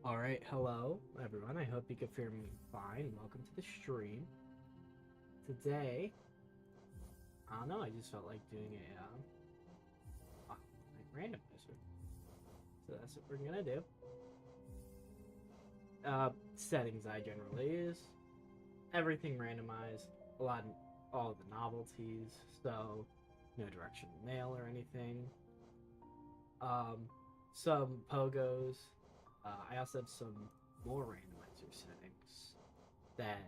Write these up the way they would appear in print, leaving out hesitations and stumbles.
Alright, hello everyone. I hope you can hear me fine. Welcome to the stream. Today, I don't know, I just felt like doing a randomizer. So that's what we're gonna do. Settings I generally use. Everything randomized. All of the novelties. So, no direction mail or anything. Some pogos. I also have some more randomizer settings that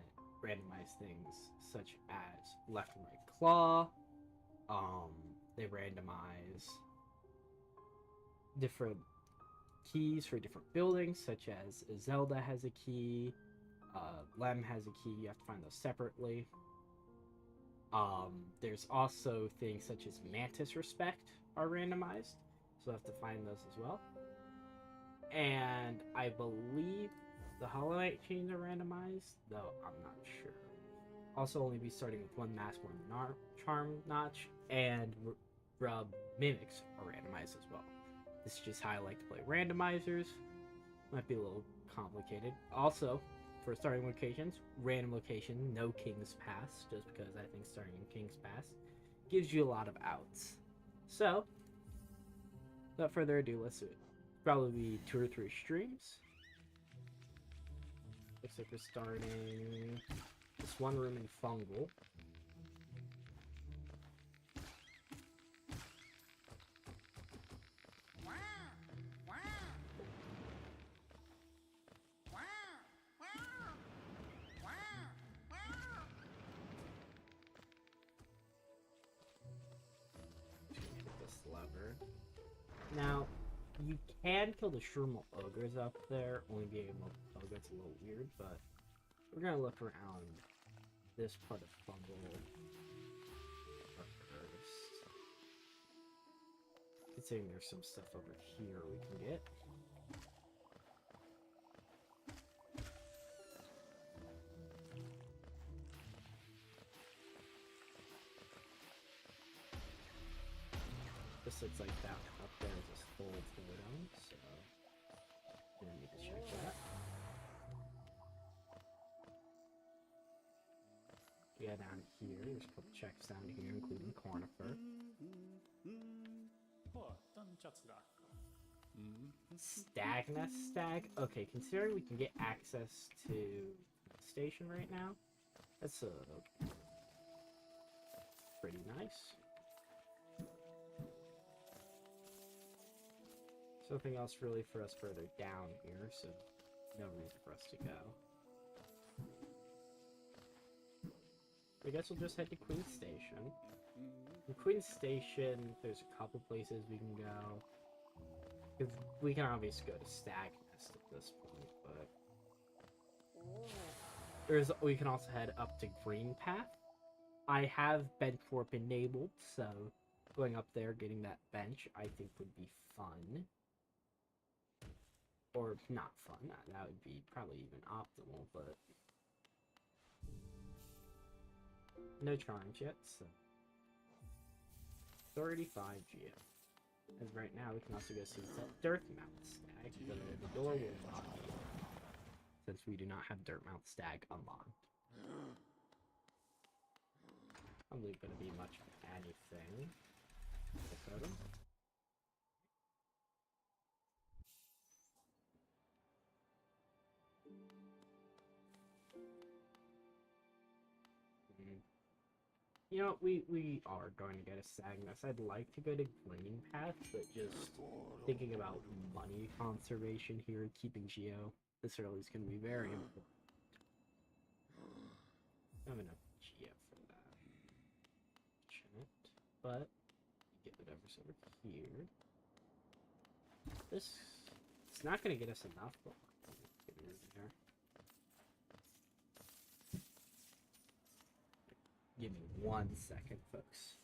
randomize things such as left and right claw. They randomize different keys for different buildings, such as Zelda has a key, Lem has a key. You have to find those separately. There's also things such as Mantis Respect are randomized, so I have to find those as well. And I believe the Hollow Knight chains are randomized, though I'm not sure. Also, only be starting with one mask, one charm notch, and rub mimics are randomized as well. This is just how I like to play randomizers. Might be a little complicated. Also, for starting locations, random location, no King's Pass, just because I think starting in King's Pass gives you a lot of outs. So, without further ado, let's do it. Probably be 2 or 3 streams. Looks like we're starting this one room in Fungal. Hit this lever. Now, you can kill the Shroom Ogres up there, only being able to Ogre's a little weird, but we're gonna look around this part of Fungal first. Considering there's some stuff over here we can get. This looks like that up there is a full totem, so we need to check that. Yeah, down here, there's a couple checks down here, including Cornifer. Stag? Okay, considering we can get access to the station right now, that's pretty nice. Something else really for us further down here, so no reason for us to go. I guess we'll just head to Queen Station. In Queen Station, there's a couple places we can go. Because we can obviously go to Stag Nest at this point, but we can also head up to Green Path. I have Benthorpe enabled, so going up there, getting that bench, I think would be fun. Or not fun, that would be probably even optimal, but no charms yet, so 35 GM. As right now, we can also go see that Dirtmouth Stag, the door will lock since we do not have Dirtmouth Stag unlocked. Probably going to be much of anything. You know, we are going to get a Stagnus. I'd like to go to Green Path, but just thinking about money conservation here, keeping Geo this early is going to be very important. I have enough Geo for that. But get whatever's over here. It's not going to get us enough, but get rid of here. Give me 1 second, folks.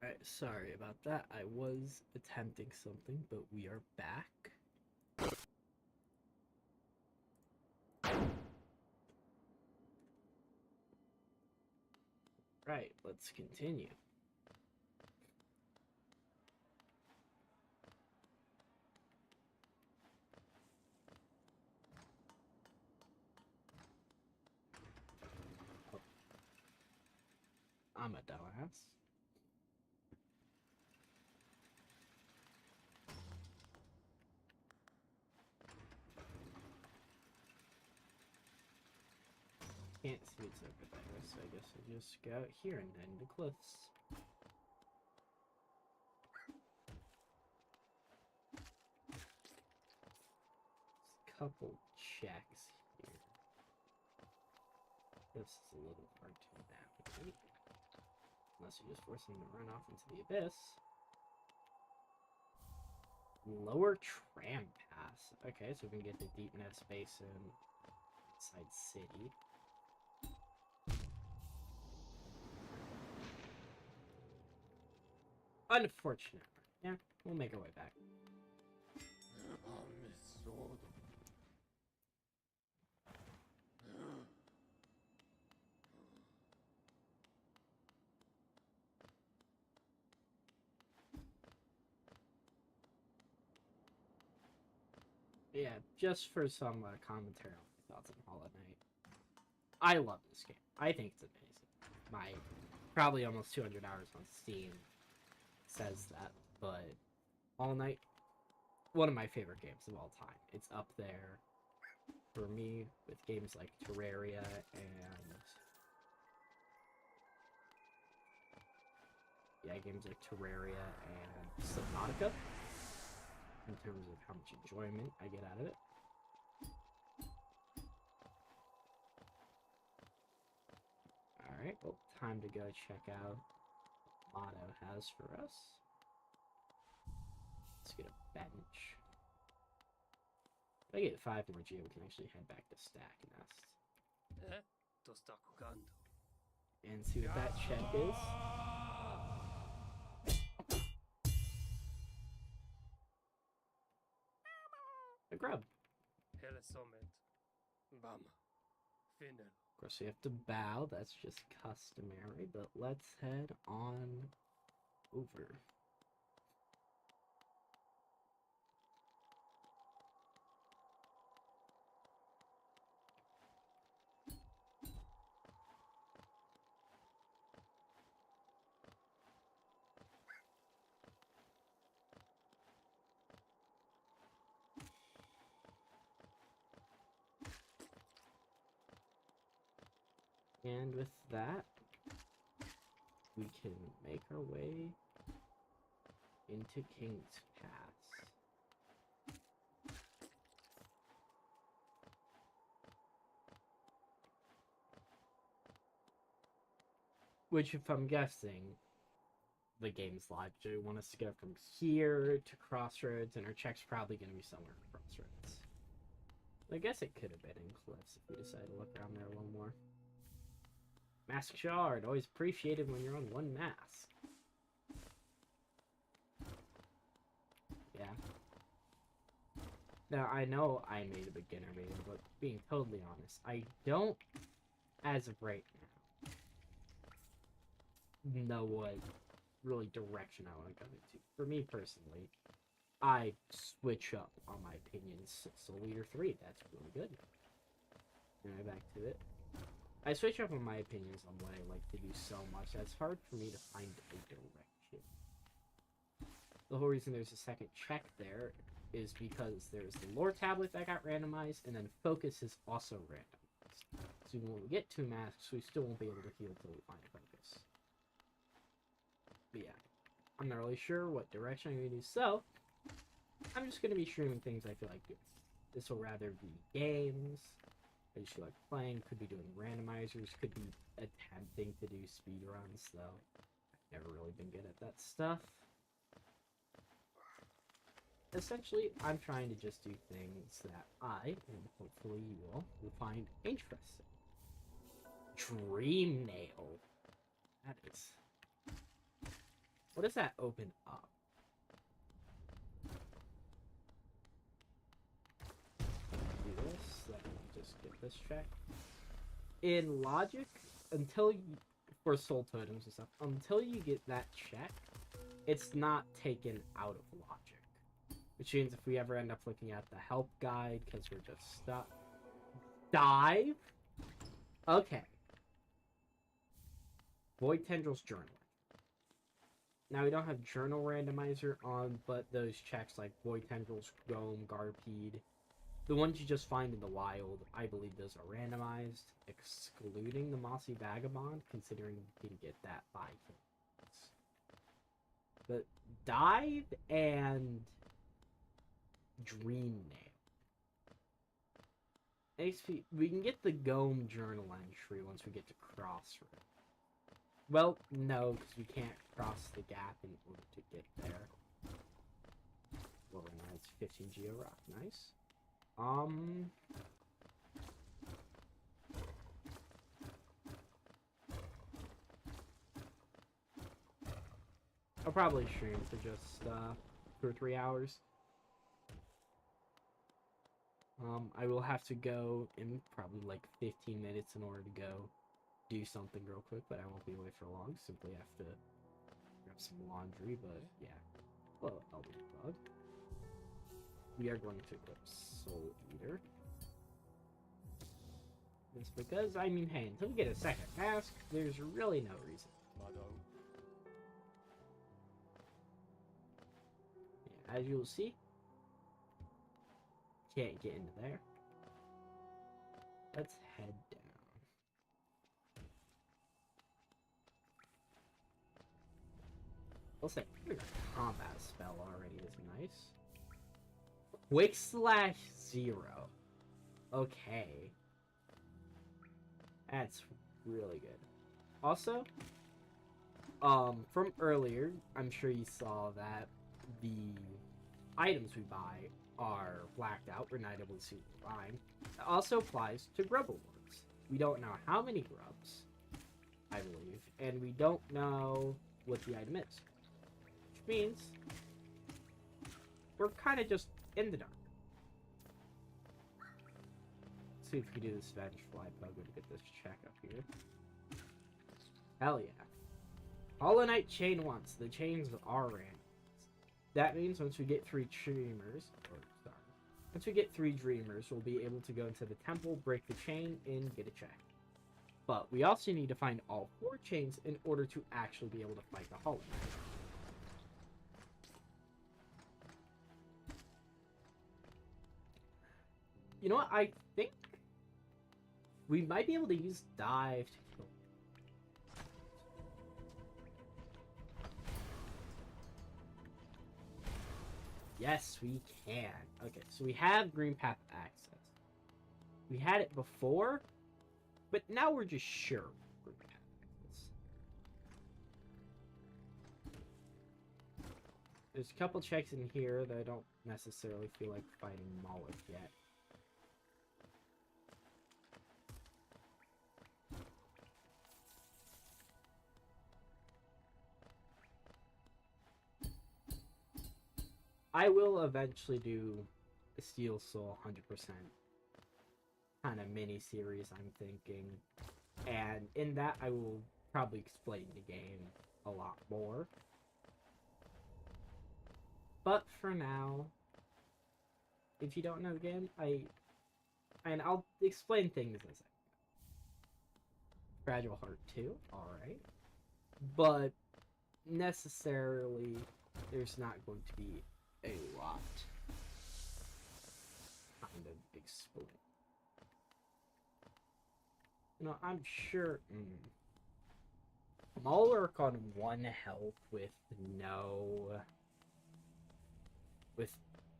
Alright, sorry about that. I was attempting something, but we are back. Right, let's continue. Oh. I'm a dumbass. Can't see it's over there, so I guess I'll just go out here and then the cliffs. Just a couple checks here. This is a little hard to navigate. Unless you just force them to run off into the abyss. Lower tram pass. Okay, so we can get the deep nest basin inside city. Unfortunate. Yeah, we'll make our way back. Yeah, just for some commentary on my thoughts on Hollow Knight. I love this game. I think it's amazing. My probably almost 200 hours on Steam says that, but Hollow Knight, one of my favorite games of all time. It's up there for me with games like Terraria and games like Terraria and Subnautica in terms of how much enjoyment I get out of it. Alright, well, time to go check out what Motto has for us. Let's get a bench. If I get 5 more G, we can actually head back to Stack Nest. And see what that check is. A grub. Of course, we have to bow. That's just customary. But let's head on over. And with that, we can make our way into King's Pass. Which, if I'm guessing, the game's logic want us to go from here to Crossroads, and our check's probably going to be somewhere in Crossroads. I guess it could have been in Cliffs if we decide to look around there a little more. Mask Shard, always appreciated when you're on one mask. Yeah. Now, I know I made a beginner video, but being totally honest, I don't, as of right now, know what really direction I want to go into. For me personally, I switch up on my opinions. Soul Eater 3, that's really good. Anyway, back to it. I switch up on my opinions on what I like to do so much that it's hard for me to find a direction. The whole reason there's a second check there is because there's the lore tablet that got randomized, and then focus is also randomized. So when we get 2 masks, we still won't be able to heal until we find focus. But yeah, I'm not really sure what direction I'm going to do, so I'm just going to be streaming things I feel like doing. This will rather be games I just feel like playing, could be doing randomizers, could be attempting to do speedruns, though I've never really been good at that stuff. Essentially, I'm trying to just do things that I, and hopefully you all, will find interesting. Dream Nail. That is What does that open up? Do this, then just get this check. In logic, until you, for soul totems and stuff, until you get that check, it's not taken out of logic. Which means if we ever end up looking at the help guide, because we're just stuck. Dive? Okay. Void Tendrils Journal. Now we don't have Journal Randomizer on, but those checks like Void Tendrils, Gome, Garpede, the ones you just find in the wild, I believe those are randomized, excluding the Mossy Vagabond, considering you can get that by hits. But Dive and Dream Nail. XP, we can get the Gome journal entry once we get to Crossroad. Well, no, because we can't cross the gap in order to get there. Well, that's 15 Geo Rock, nice. I'll probably stream for just 2 or 3 hours. I will have to go in probably like 15 minutes in order to go do something real quick, but I won't be away for long. Simply have to grab some laundry, but yeah. Well, Elder Bug. We are going to equip Soul Eater. Just because, I mean, hey, until we get a second mask, there's really no reason. Yeah, as you'll see, can't get into there. Let's head down. I'll say, a combat spell already is nice. Quick slash 0. Okay. That's really good. Also, from earlier, I'm sure you saw that the items we buy are blacked out. We're not able to see what we're buying. It also applies to grub awards. We don't know how many grubs, I believe, and we don't know what the item is. Which means we're kind of just in the dark. Let's see if we can do this Vengefly Pug to get this check up here. Hell yeah. Holow Knight chain once. The chains are random. That means once we get 3 dreamers, once we get 3 dreamers, we'll be able to go into the temple, break the chain, and get a check. But we also need to find all 4 chains in order to actually be able to fight the Holow Knight. You know what? I think we might be able to use Dive to kill. Yes, we can. Okay, so we have Green Path access. We had it before, but now we're just sure Green Path access. There's a couple checks in here that I don't necessarily feel like fighting Moloch yet. I will eventually do a Steel Soul 100% kind of mini-series, I'm thinking. And in that, I will probably explain the game a lot more. But for now, if you don't know the game, I'll explain things as I go. Fragile Heart 2, alright. But necessarily, there's not going to be a lot kind of explain. You know, I'm sure Moloch on 1 health with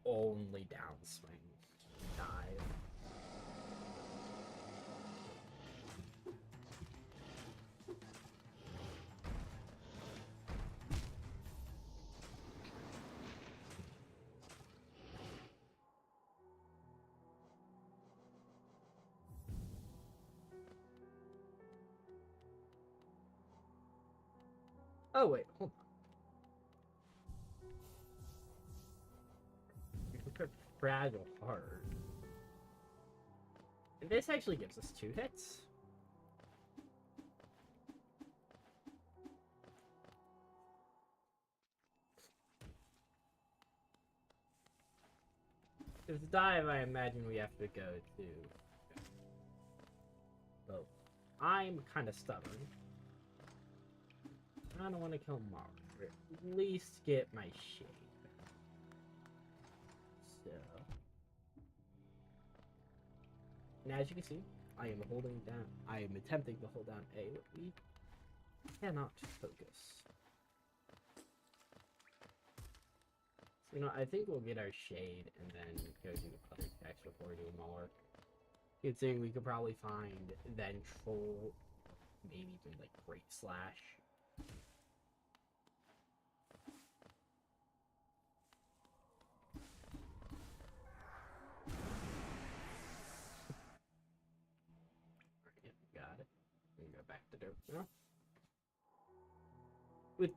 only downswing dive. Oh wait, hold on. fragile heart. And this actually gives us 2 hits. If the dive, I imagine we have to go to... Well, I'm kind of stubborn. I don't want to kill Mars, or at least get my shade. So... And as you can see, I am holding down... I am attempting to hold down A, but we cannot focus. You know, I think we'll get our shade and then go do other checks before we do more. Good thing we could probably find Ventral, maybe even like Great Slash. Alright, got it. We can go back to dirt now. With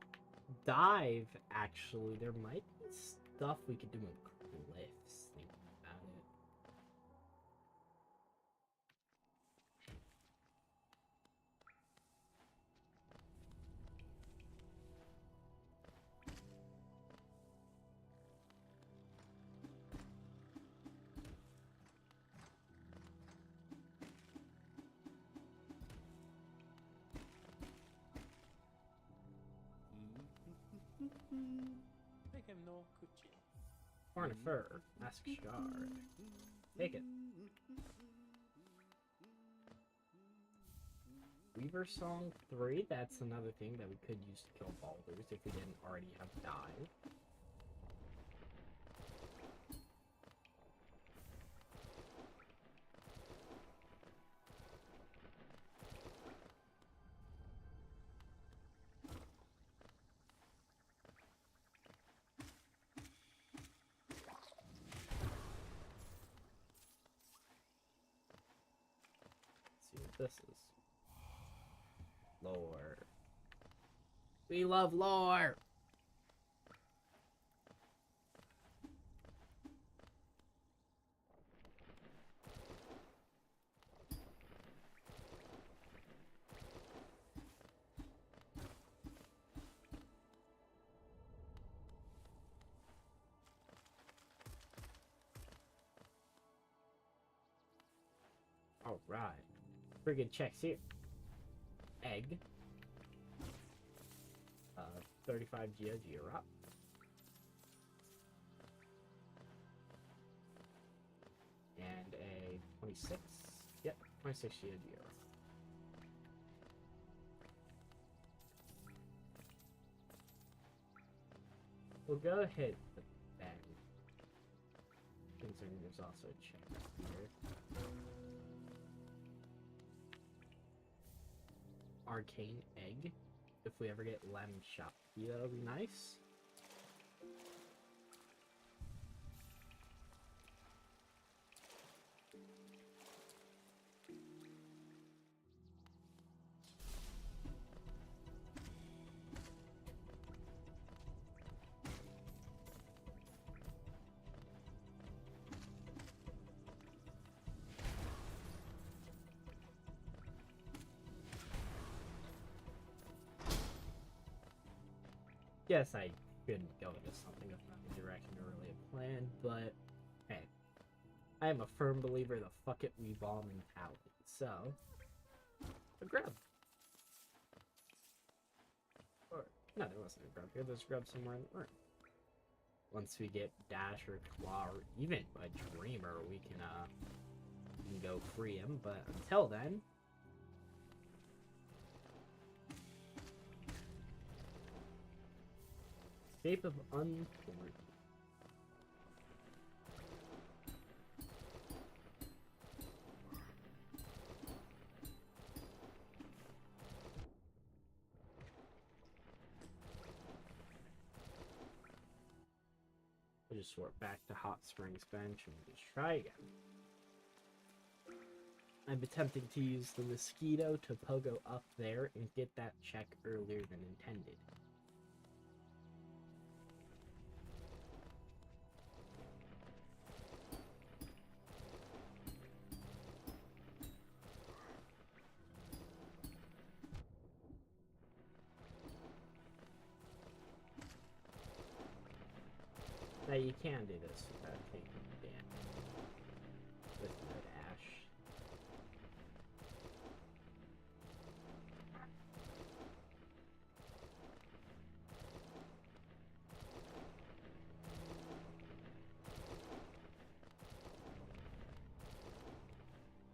dive, actually, there might be stuff we could do in cliffs, thinking about it. Horn of Fur, Ask Shard. Take it. Weaver Song 3, that's another thing that we could use to kill boulders if we didn't already have dive. This is lore. We love lore. All right. Pretty good checks here. Egg. 35 GOG rock. And a 26. Yep, 26 GOG rock. We'll go ahead with that. Considering there's also a check here. Arcane Egg. If we ever get Lem Shop, that'll be nice. Yes, I couldn't go into something that's not the direction I really had planned, but hey, I am a firm believer in the fuck it we ball mentality, so a grub. Or no, there wasn't a grub here. There's a grub somewhere in the room. Once we get Dash or Claw or even a Dreamer, we can go free him. But until then. Shape of Unfortunate. We'll just swap back to Hot Springs Bench and just try again. I'm attempting to use the Mosquito to pogo up there and get that check earlier than intended. Now you can do this without taking damage with no dash.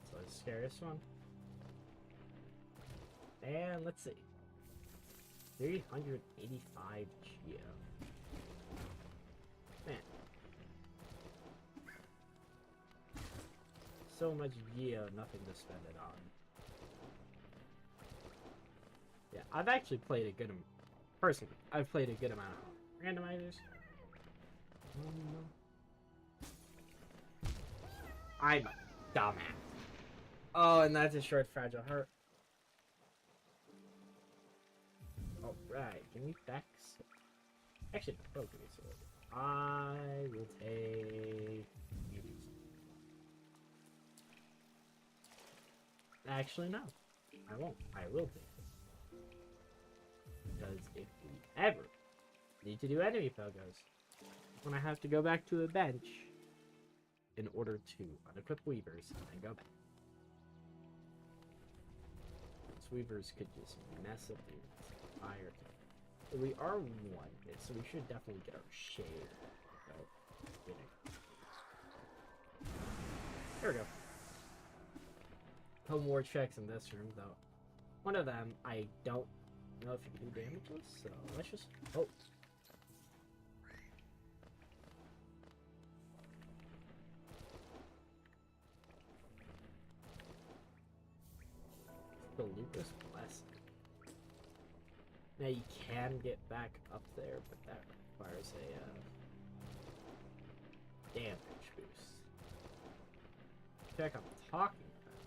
So the scariest one. And let's see. 385 Geo. Man. So much Geo, nothing to spend it on. Yeah, I've actually played a good amount. Personally, I've played a good amount of randomizers. I'm a dumbass. Oh, and that's a short fragile heart. Alright, give me Dex. Actually, no, don't give me sword. I will take these. Actually, no. I won't. I will take this. Because if we ever need to do enemy pogos, when I have to go back to a bench in order to unequip Weavers and then go back. Those Weavers could just mess up the fire. We are 1 hit, so we should definitely get our shade. There we go. Home war checks in this room, though. One of them, I don't know if you can do damages, so let's just... Oh. The Lucas Blessing. Now you can get back up there, but that requires a damage boost. Check I'm talking about.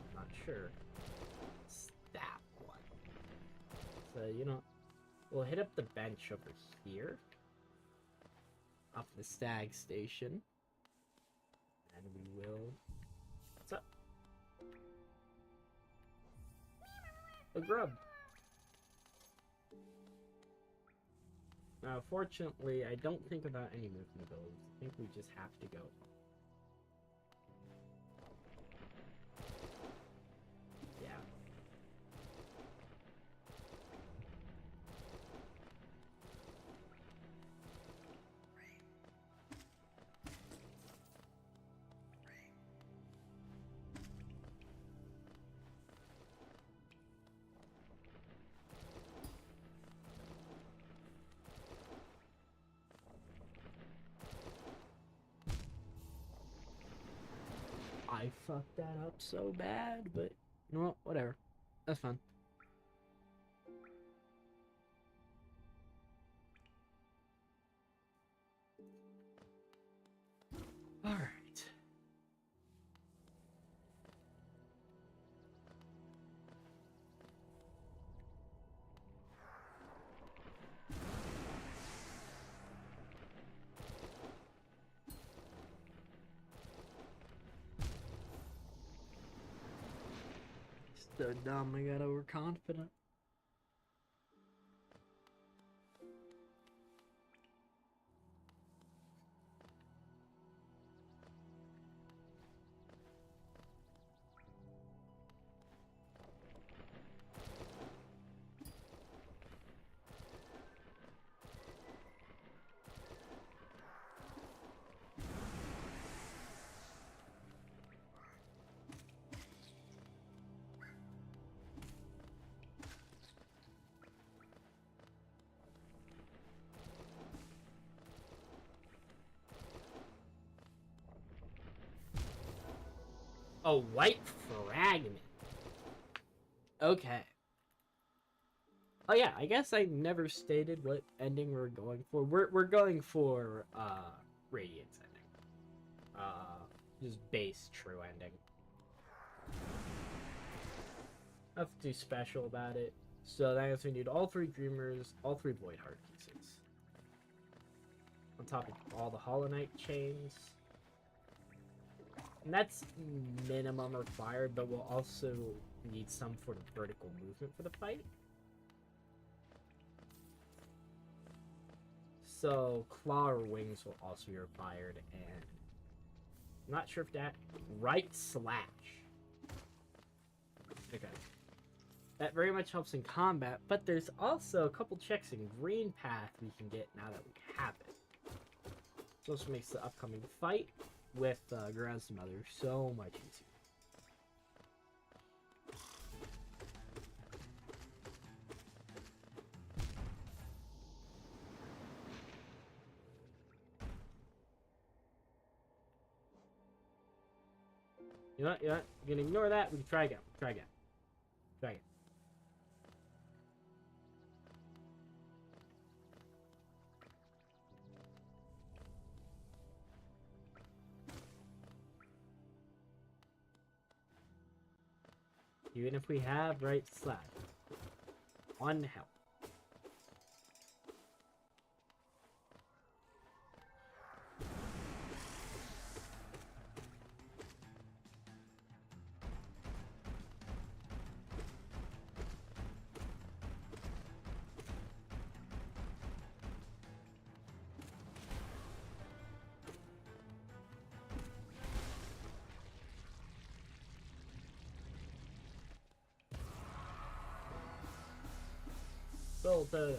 I'm not sure. It's that one. So, you know, we'll hit up the bench over here. Off the stag station. And we will... What's up? A grub. Now, fortunately, I don't think about any movement abilities. I think we just have to go. Yeah. I fucked that up so bad, but you know what? Whatever. That's fun. Alright. So dumb, I got overconfident. A white fragment. Okay. Oh yeah, I guess I never stated what ending we're going for. We're going for Radiance ending. Just base true ending. Nothing too special about it. So that means we need all 3 Dreamers, all 3 Void Heart pieces. On top of all the Hollow Knight chains. And that's minimum required, but we'll also need some sort of vertical movement for the fight. So claw or wings will also be required, and I'm not sure if that right slash. Okay. That very much helps in combat, but there's also a couple checks in green path we can get now that we have it. This also makes the upcoming fight with Grandmother so much easier. You know what? You know what? You can ignore that. We can try again. Try again. Try again. Even if we have right slash. 1 health. Full photo.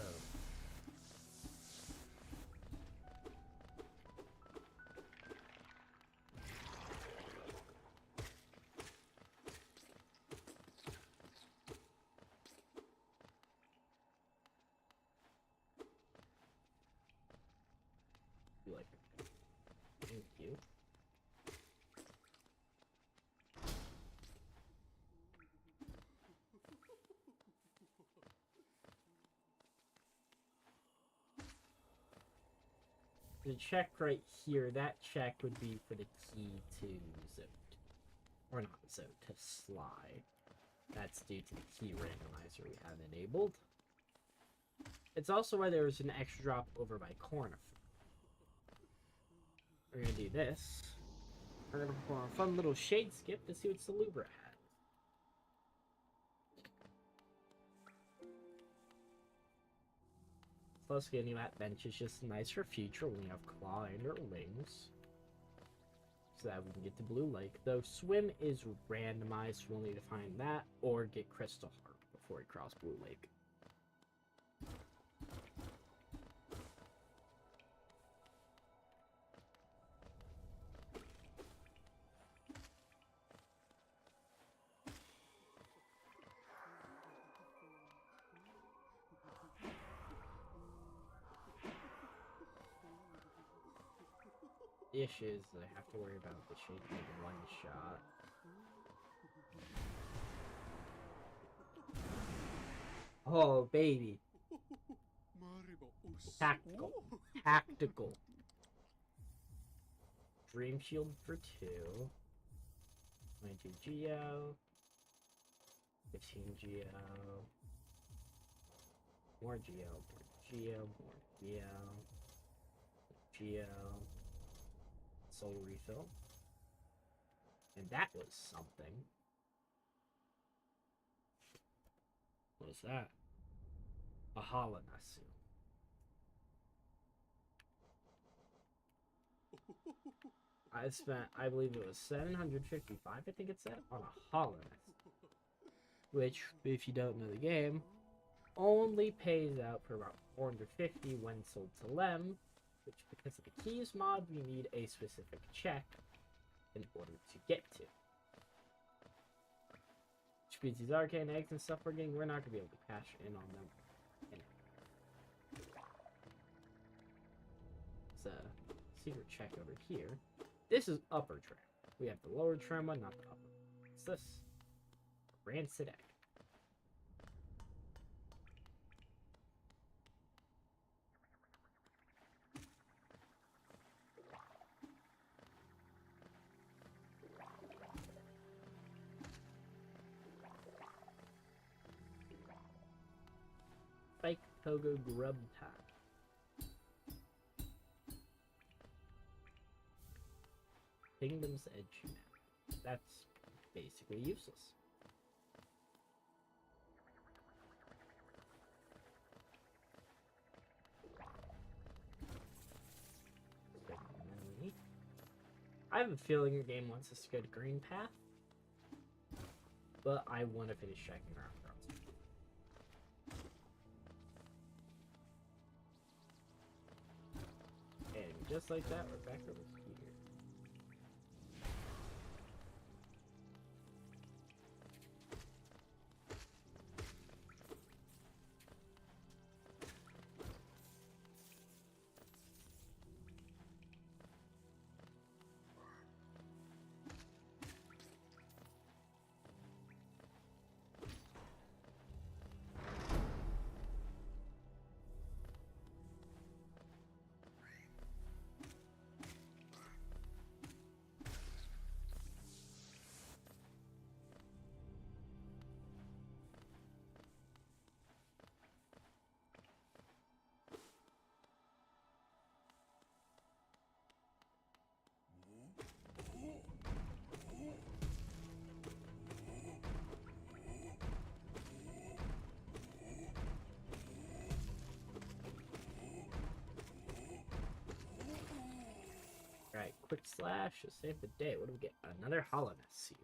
You like it. Thank you. The check right here, that check would be for the key to Zote. Or not Zote, to Sly. That's due to the key randomizer we have enabled. It's also why there was an extra drop over by Cornifer. We're gonna do this. We're gonna perform a fun little shade skip to see what Salubra had. Plus, getting that bench is just nice for future when we have claw and or wings. So that we can get to Blue Lake. Though swim is randomized, so we'll need to find that or get Crystal Heart before we cross Blue Lake. The issue is that I have to worry about the shade being one shot. Oh, baby. Tactical. Tactical. Dream Shield for 2. 22 Geo. 15 Geo. More Geo. More Geo. More Geo. Geo. Soul refill. And that was something. What was that? A Holow Knight. I spent, I believe it was 755, I think it said, on a Holow Knight. Which, if you don't know the game, only pays out for about 450 when sold to Lem, which, because of the keys mod, we need a specific check in order to get to. Which means these arcane eggs and stuff we're getting, we're not going to be able to cash in on them. It's a secret check over here. This is upper trim. We have the lower trim one, not the upper. What's this? Rancid egg. Spike Togo Grub Time. Kingdom's Edge map. That's basically useless. I have a feeling the game wants us to go to green path, but I want to finish checking around first. And just like that, we're back over here. Alright, quick slash to save the day. What do we get? Another Holow Knight seal.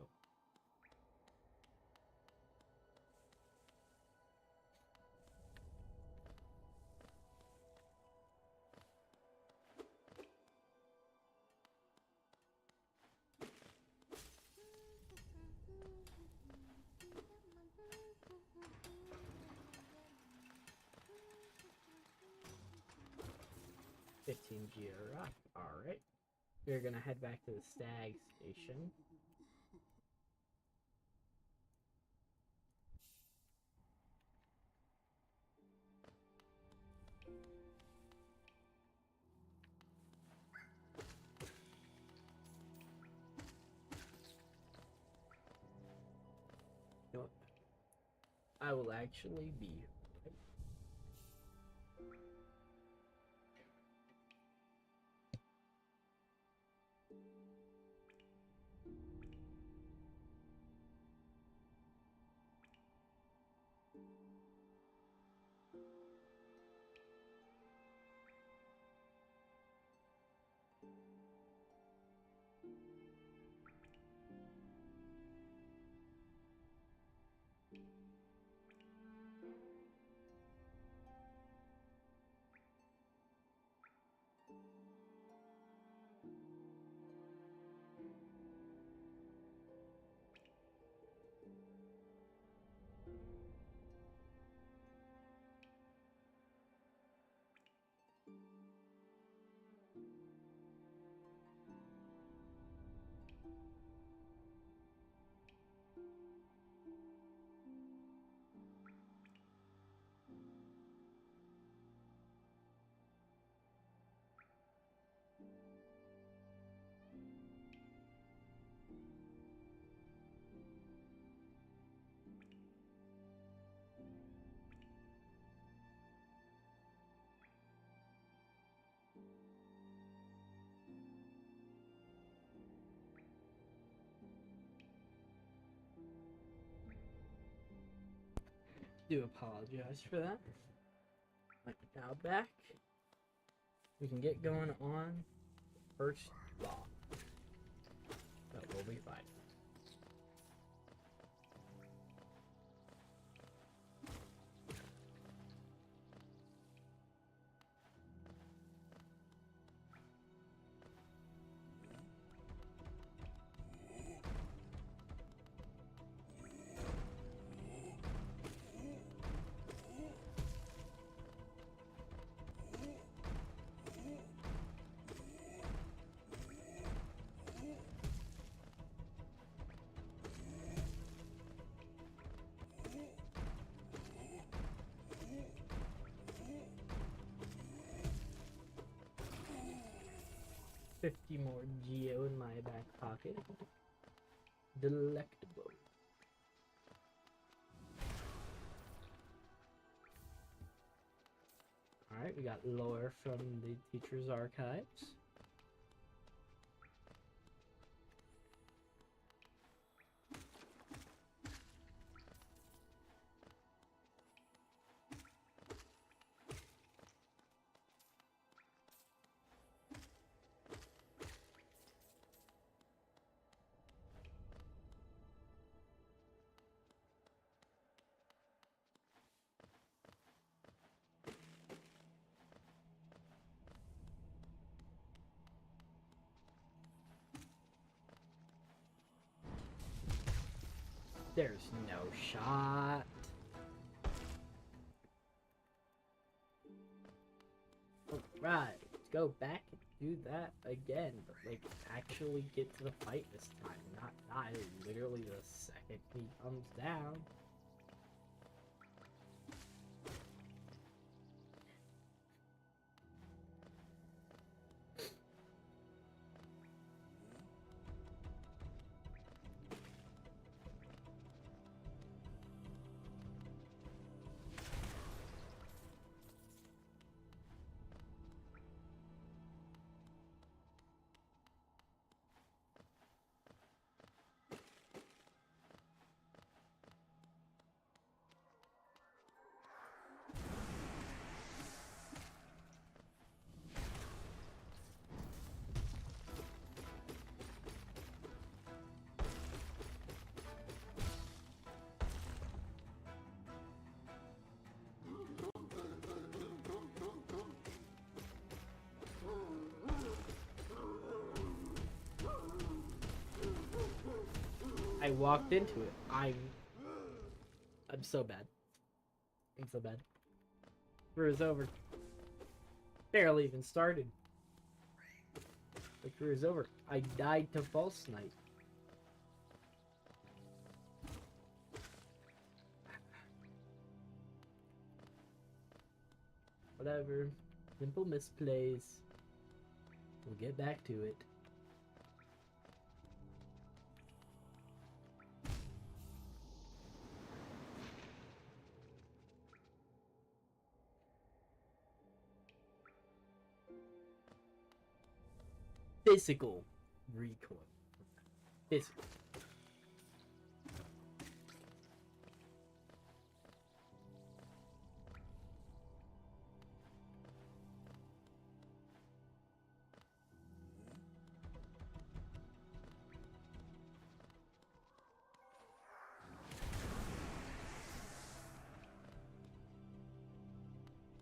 GR. Alright. We're gonna head back to the stag station. You know what? I will actually be right. 'Do apologize for that. But now back, we can get going on the first block. But we'll be fine. $50 more geo in my back pocket. Delectable. Alright, we got lore from the teacher's archives. There's no shot. Alright, let's go back and do that again, but like actually get to the fight this time, not die literally the second he comes down. I walked into it. I'm so bad. I'm so bad. Career is over. Barely even started. The career is over. I died to False Knight. Whatever. Simple misplays. We'll get back to it. Physical recoil. Physical.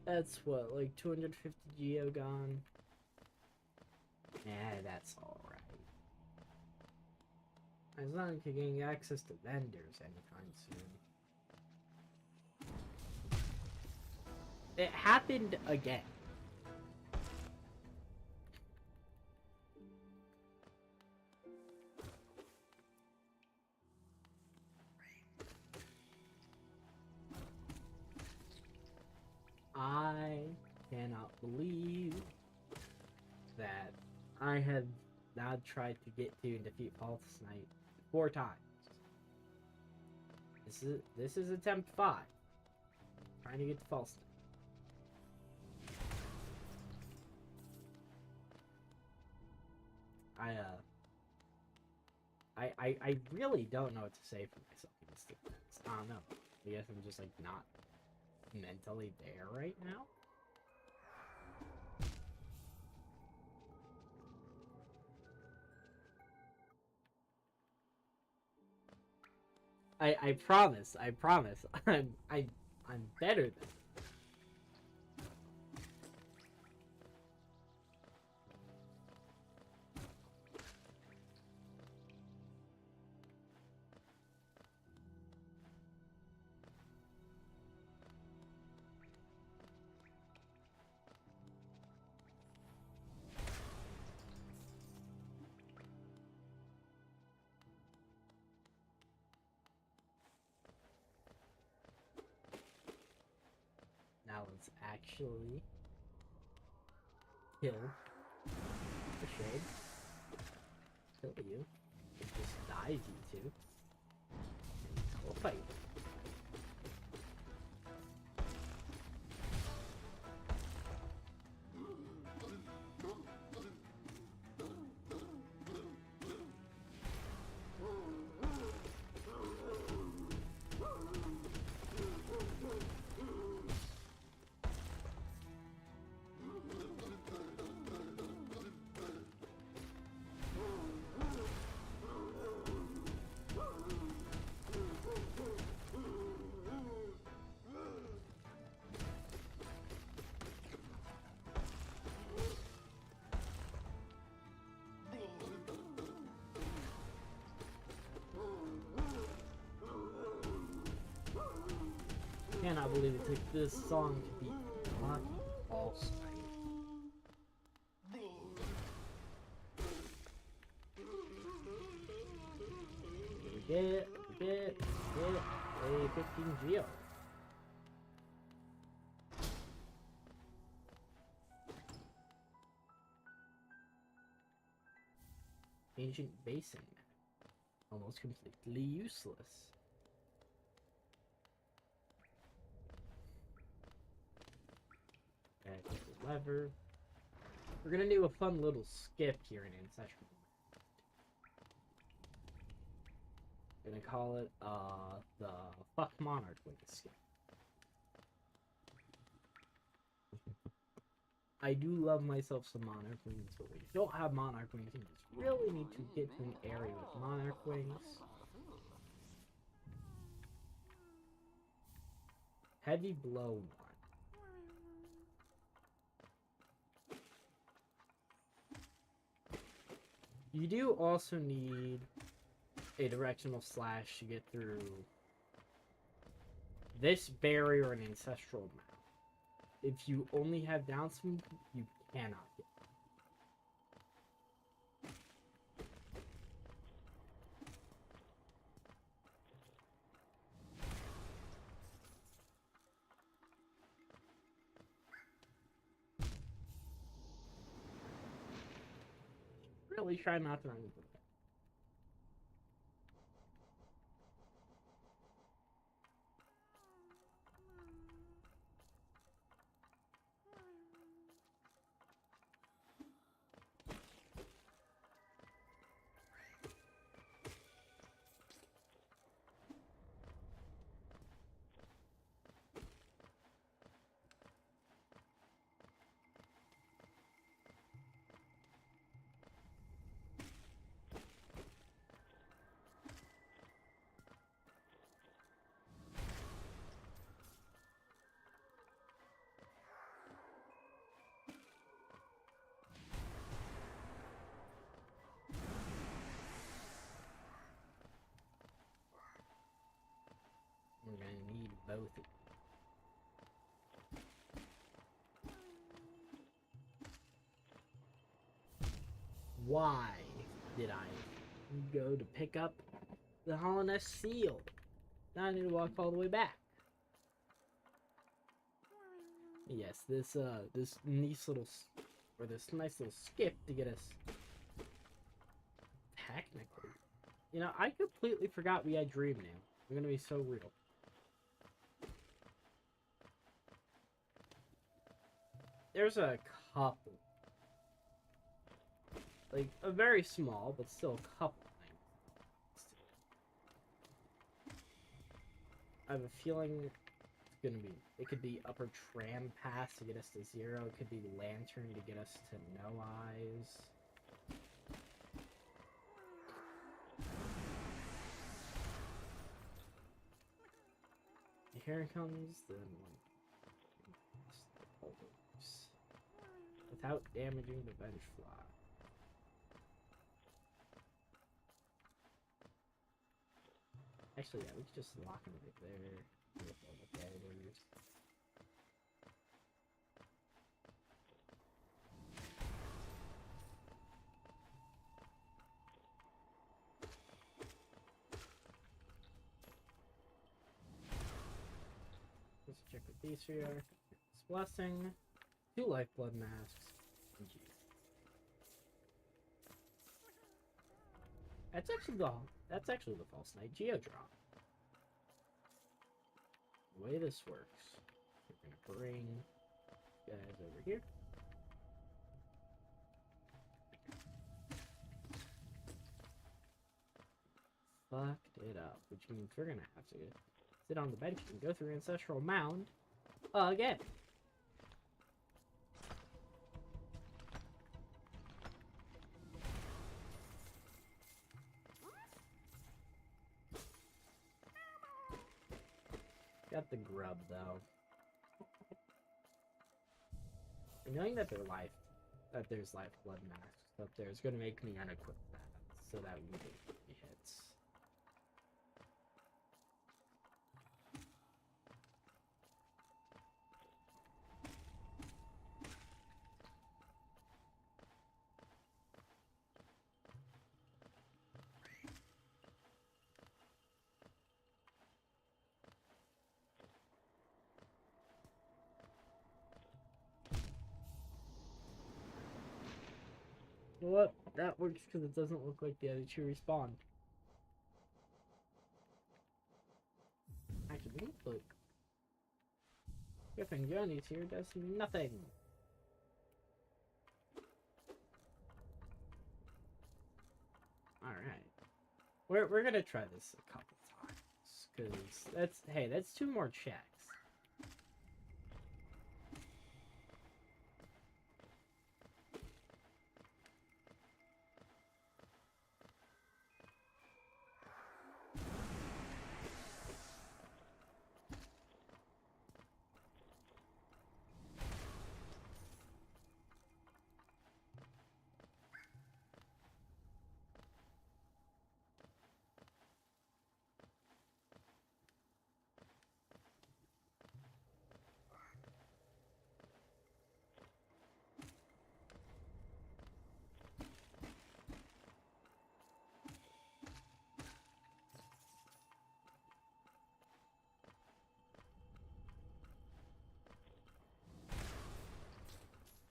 That's what, like 250 geo gone? Yeah, that's alright. As long as you're getting access to vendors anytime soon. It happened again. I cannot believe that I have now tried to get to and defeat False Knight 4 times. This is attempt 5. Trying to get to False Knight. I really don't know what to say for myself in this defense. I don't know. I guess I'm just like not mentally there right now. I promise, I'm better than. Now let's actually kill the shade. Kill you. It just dies, you two. And we'll fight. cannot believe it took this song to beat fucking false night. Get a 15 Geo. Ancient Basin. Almost completely useless. Okay, the lever. We're gonna do a fun little skip here in Ancestral. Gonna call it the fuck Monarch Wing skip. I do love myself some Monarch Wings, but when you don't have Monarch Wings, you just really need to get to an area with Monarch Wings. Heavy Blow 1. You do also need a directional slash to get through this barrier and Ancestral Map. If you only have down swing, you cannot get. Really try not to run into that. We're gonna need both of them. Why did I go to pick up the Hollow Knight seal? Now I need to walk all the way back. Yes, this nice little skip to get us technically. You know, I completely forgot we had Dream now. We're gonna be so real. There's a couple. Like, a very small, but still a couple things. I have a feeling it's gonna be... It could be Upper Tram Pass to get us to 0. It could be Lantern to get us to no eyes. Here it comes the... Without damaging the bench fly. Actually, yeah, we could just lock him right there. With all the barriers. Let's check what these three are. It's Blessing, 2 Lifeblood Masks, and G. That's actually the False Knight Geo drop. The way this works, we're gonna bring guys over here. Fucked it up, which means we're gonna have to sit on the bench and go through Ancestral Mound again. Got the grub though. And knowing that there's lifeblood masks up there is gonna make me unequip that so that we don't get any hits. Well, that works because it doesn't look like the other two respawn. Actually, look. Griffin Johnny's here does nothing. Alright. We're gonna try this a couple times. Because that's 2 more checks.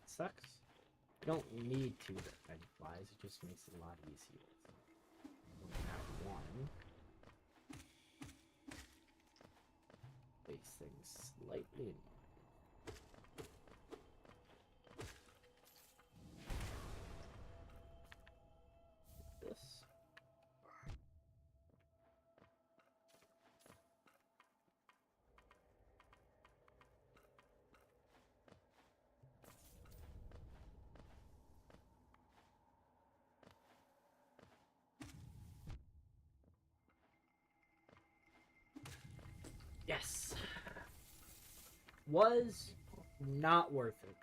Sucks. You don't need to defend flies, it just makes it a lot easier. So, that one. Makes things slightly this. Yes. Was not worth it.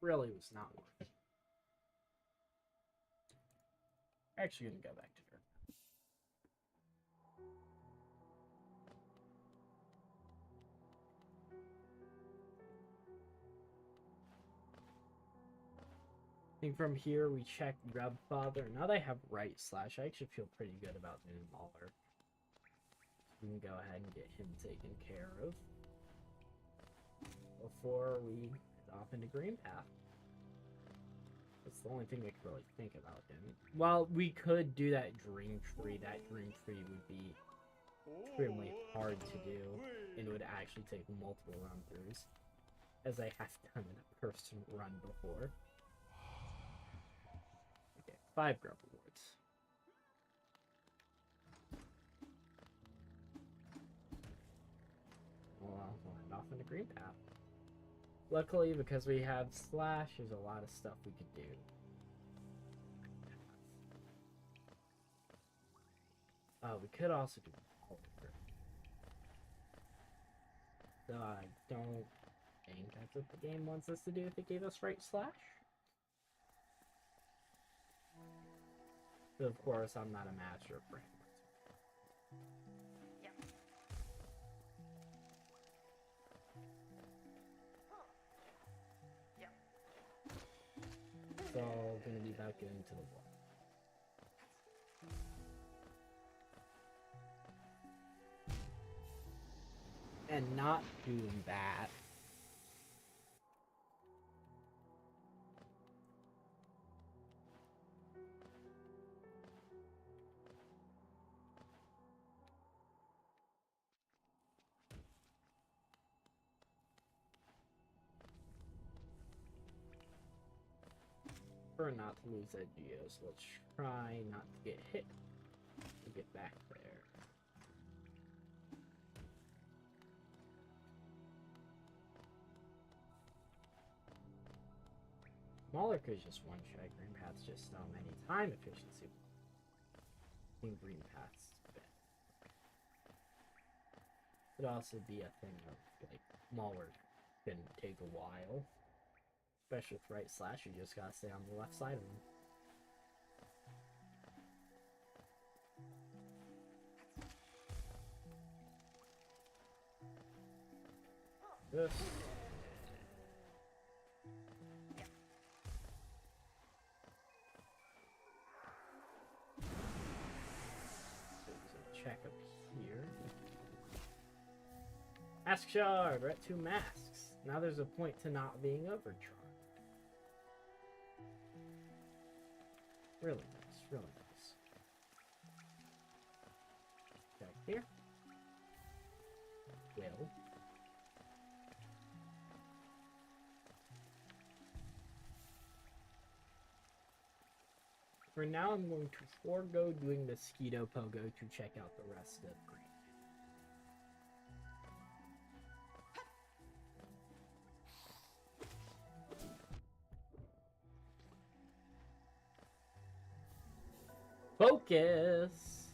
Really was not worth it. Actually gonna go back to her. I think from here we check Grubfather. Now that I have right slash, I actually feel pretty good about doing Mauler. We can go ahead and get him taken care of before we head off into Green Path. That's the only thing I could really think about doing. Well, we could do that Dream Tree. That Dream Tree would be extremely hard to do, and it would actually take multiple run-throughs, as I have done in a person run before. Okay, 5 Grub Awards. Well, we'll head off into Green Path. Luckily, because we have Slash, there's a lot of stuff we could do. We could also do Holder. So I don't think that's what the game wants us to do if it gave us right slash. But of course, I'm not a master of brain. So I'm gonna be back into the wall. And not doing that. Not to lose that geo, so let's try not to get hit to get back there. Smaller could just one shot. Green Path's just so many time efficiency. I think Green Path's bad. Could also be a thing of like Mauler can take a while. Especially with right slash, you just gotta stay on the left side of him. This. So check up here. Mask shard! We're at 2 masks. Now there's a point to not being overcharged. Really nice, really nice. Back here. Will. For now, I'm going to forego doing the Mosquito Pogo to check out the rest of Green. Focus!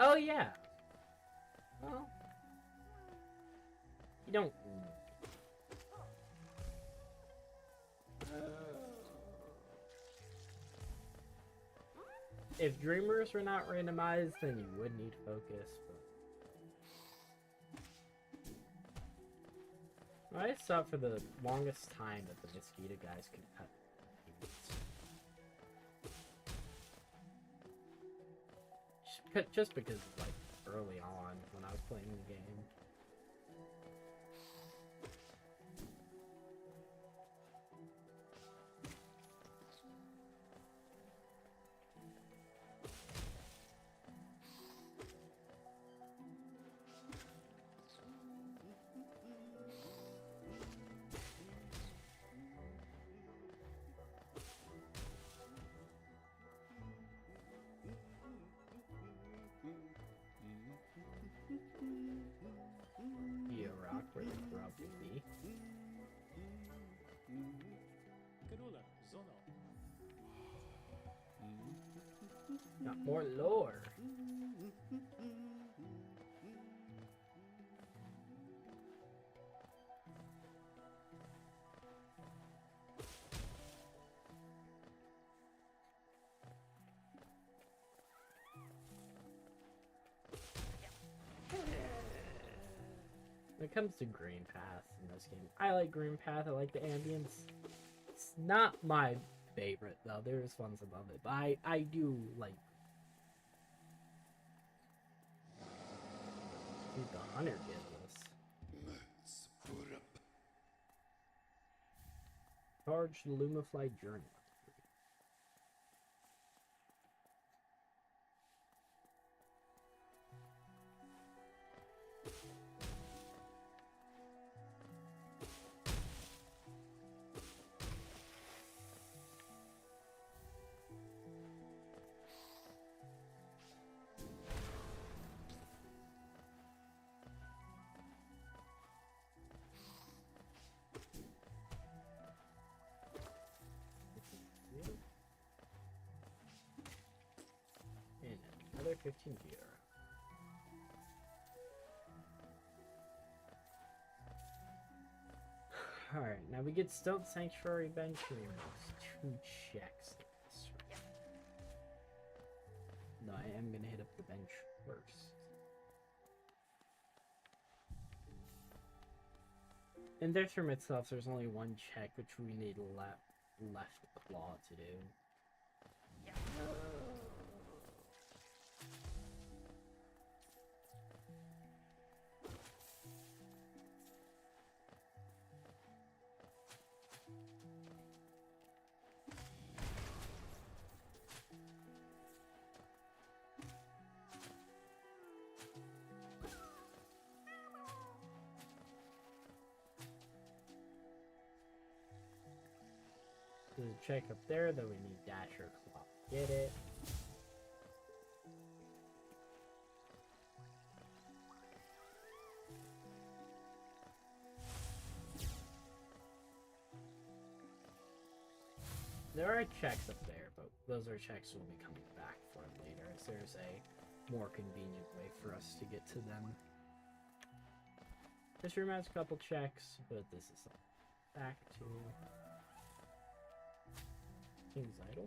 Oh, yeah. Well, you don't... If Dreamers were not randomized, then you would need focus, but... I saw for the longest time that the mosquito guys could cut. Just because, like, early on when I was playing the game. Where they probably be. Not more lore. When it comes to Green Path in this game, I like Green Path, I like the ambience. It's not my favorite, though. There's ones above it, but I do like... Dude, the Hunter gives us. Let's put up. Charge the Lumafly Journal. And another 15 gear. Alright, now we get Stealth Sanctuary Bench and 2 checks. No, I am gonna hit up the bench first. In this room itself, there's only 1 check, which we need left claw to do. There's a check up there, though we need Dasher Claw to get it. There are checks up there, but those are checks we'll be coming back for later, as there's a more convenient way for us to get to them. This room has a couple checks, but this is back to King's Idol.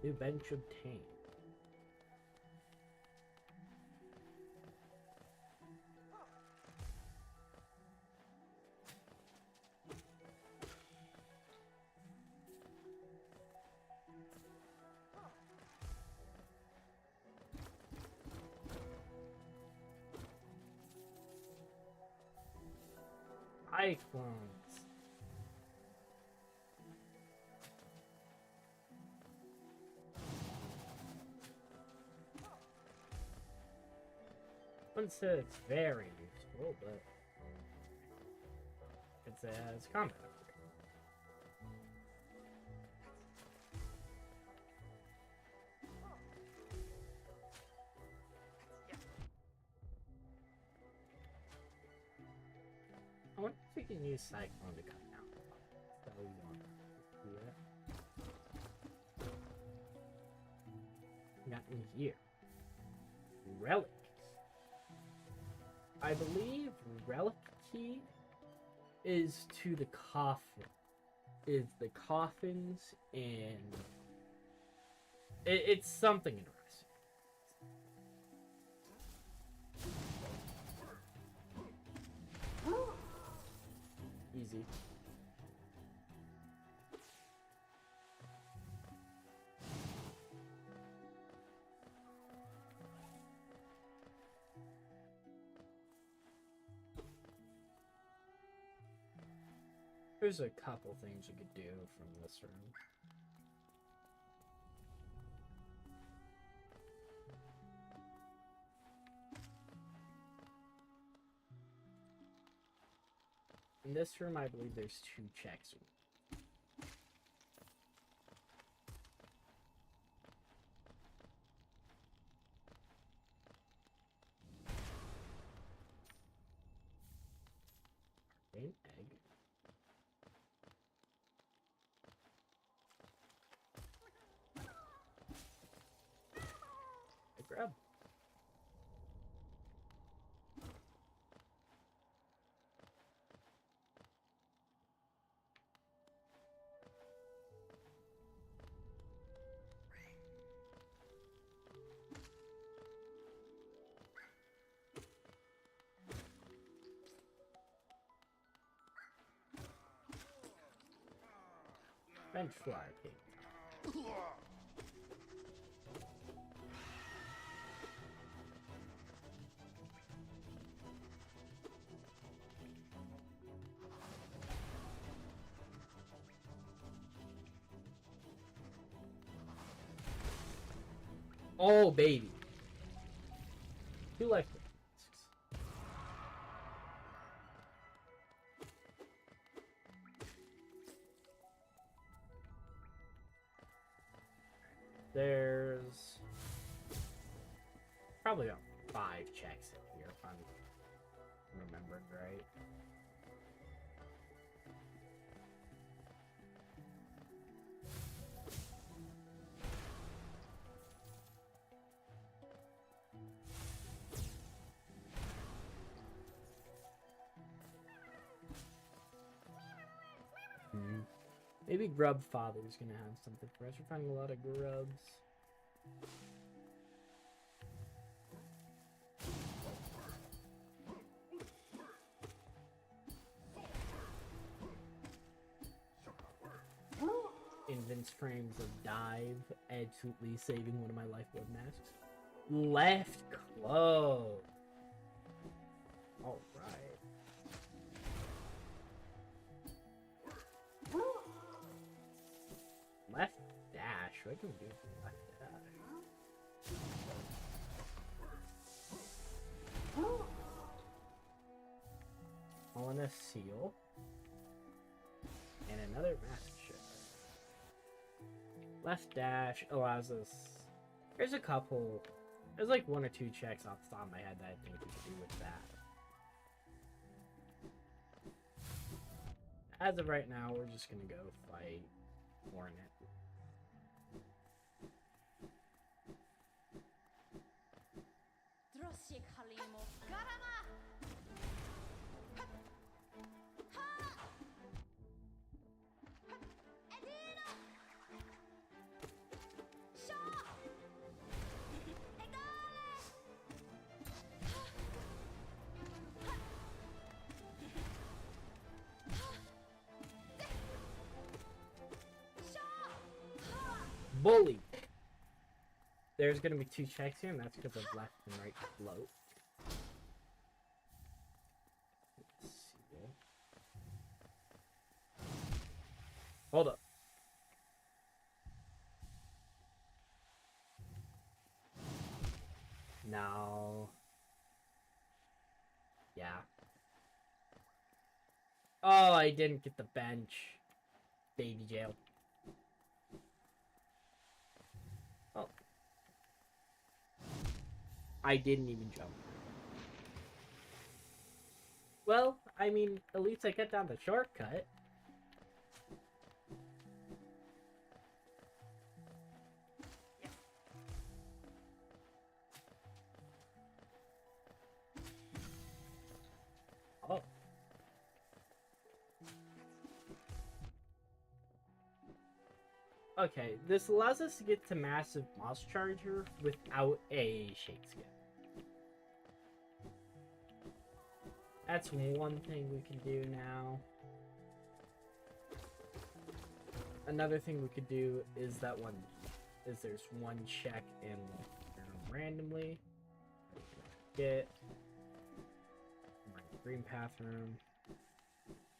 New bench obtained. cyclones. I wouldn't say it's very useful, but it's as combat. I wonder if we can use Cyclone to come down. So we want to do that. Got in here. Relic. I believe relic key is to the coffin. Is the coffins and it's something interesting. Easy. There's a couple things you could do from this room. In this room, I believe there's 2 checks. An egg. A grub. Bench fly pig. Oh baby. 2 life masks. There's probably about 5 checks in here if I'm remembering right. Maybe Grub Father's gonna have something for us. We're finding a lot of grubs. Invince frames of dive, absolutely saving one of my lifeblood masks. Left close. All right. Left dash. What can we do for left dash? On a seal. And another mask ship. Left dash allows us. There's a couple. There's like 1 or 2 checks off the top of my head that I think we could do with that. As of right now, we're just gonna go fight Hornet. Bully! There's gonna be 2 checks here, and that's because of left and right float. Let's see. Hold up. No. Yeah. Oh, I didn't get the bench. Baby jail. Oh. I didn't even jump. Well, I mean, at least I cut down the shortcut. Oh. Okay, this allows us to get to massive moss charger without a shake skip. That's one thing we can do now. Another thing we could do is there's one check in randomly. Get green path room.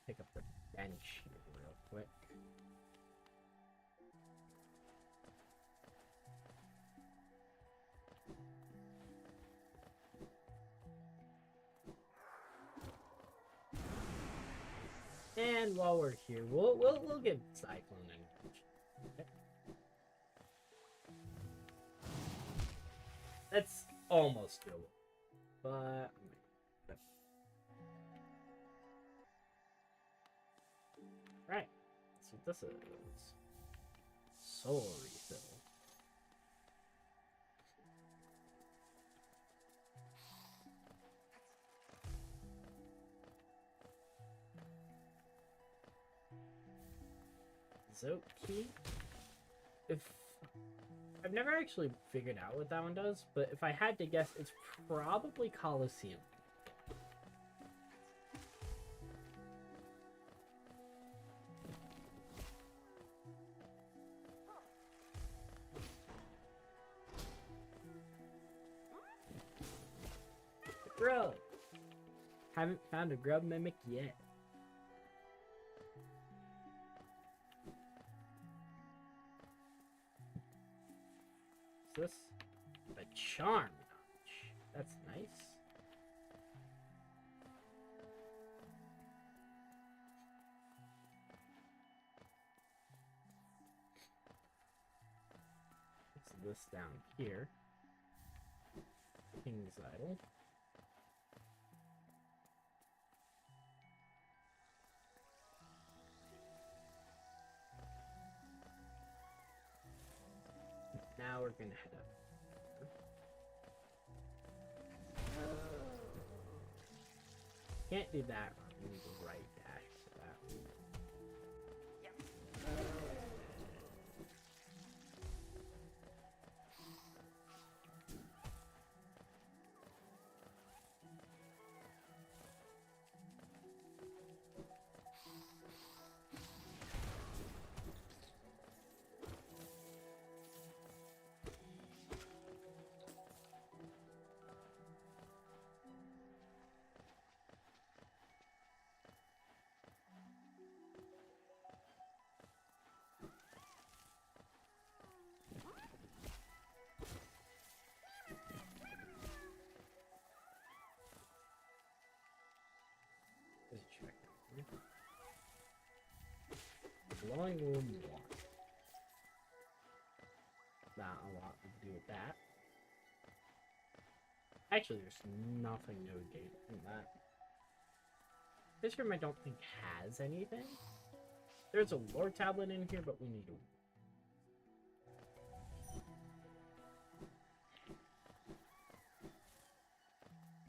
Pick up the bench here real quick. And while we're here, we'll give Cyclone an attention. Okay. That's almost doable, but right. That's what this is. Soul refill. Zoki. If I've never actually figured out what that one does, but if I had to guess, it's probably Coliseum. Grub. Haven't found a grub mimic yet. This a charm notch. That's nice. What's this down here? King's Idol. Now we're gonna head up. Can't do that. We need the right dash for that. Let's check that here. Glowing room 1. Not a lot to do with that. Actually, there's nothing no gate in that. This room I don't think has anything. There's a lore tablet in here, but we need to.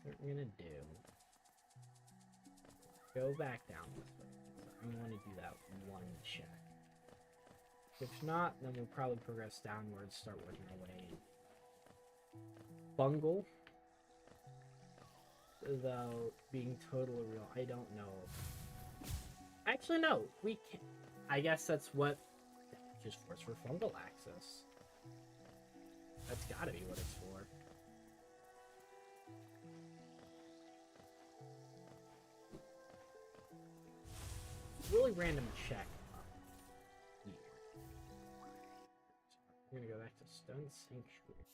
What we're gonna do. Go back down this way. So I want to do that one check. If not, then we'll probably progress downwards, start working our way in. Bungle. Without being totally real, I don't know. Actually, no, we can't. I guess that's what. Just force for fungal access. That's gotta be what it's for. Really random check. We're gonna go back to Stone Sanctuary.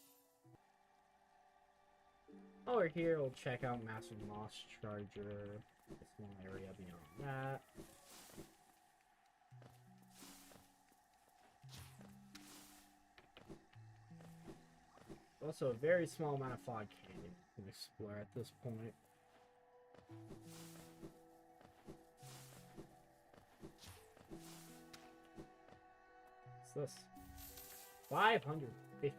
While we're here, we'll check out Massive Moss Charger, a small area beyond that. Also, a very small amount of fog canyon you can explore at this point. What's this? 550 GS.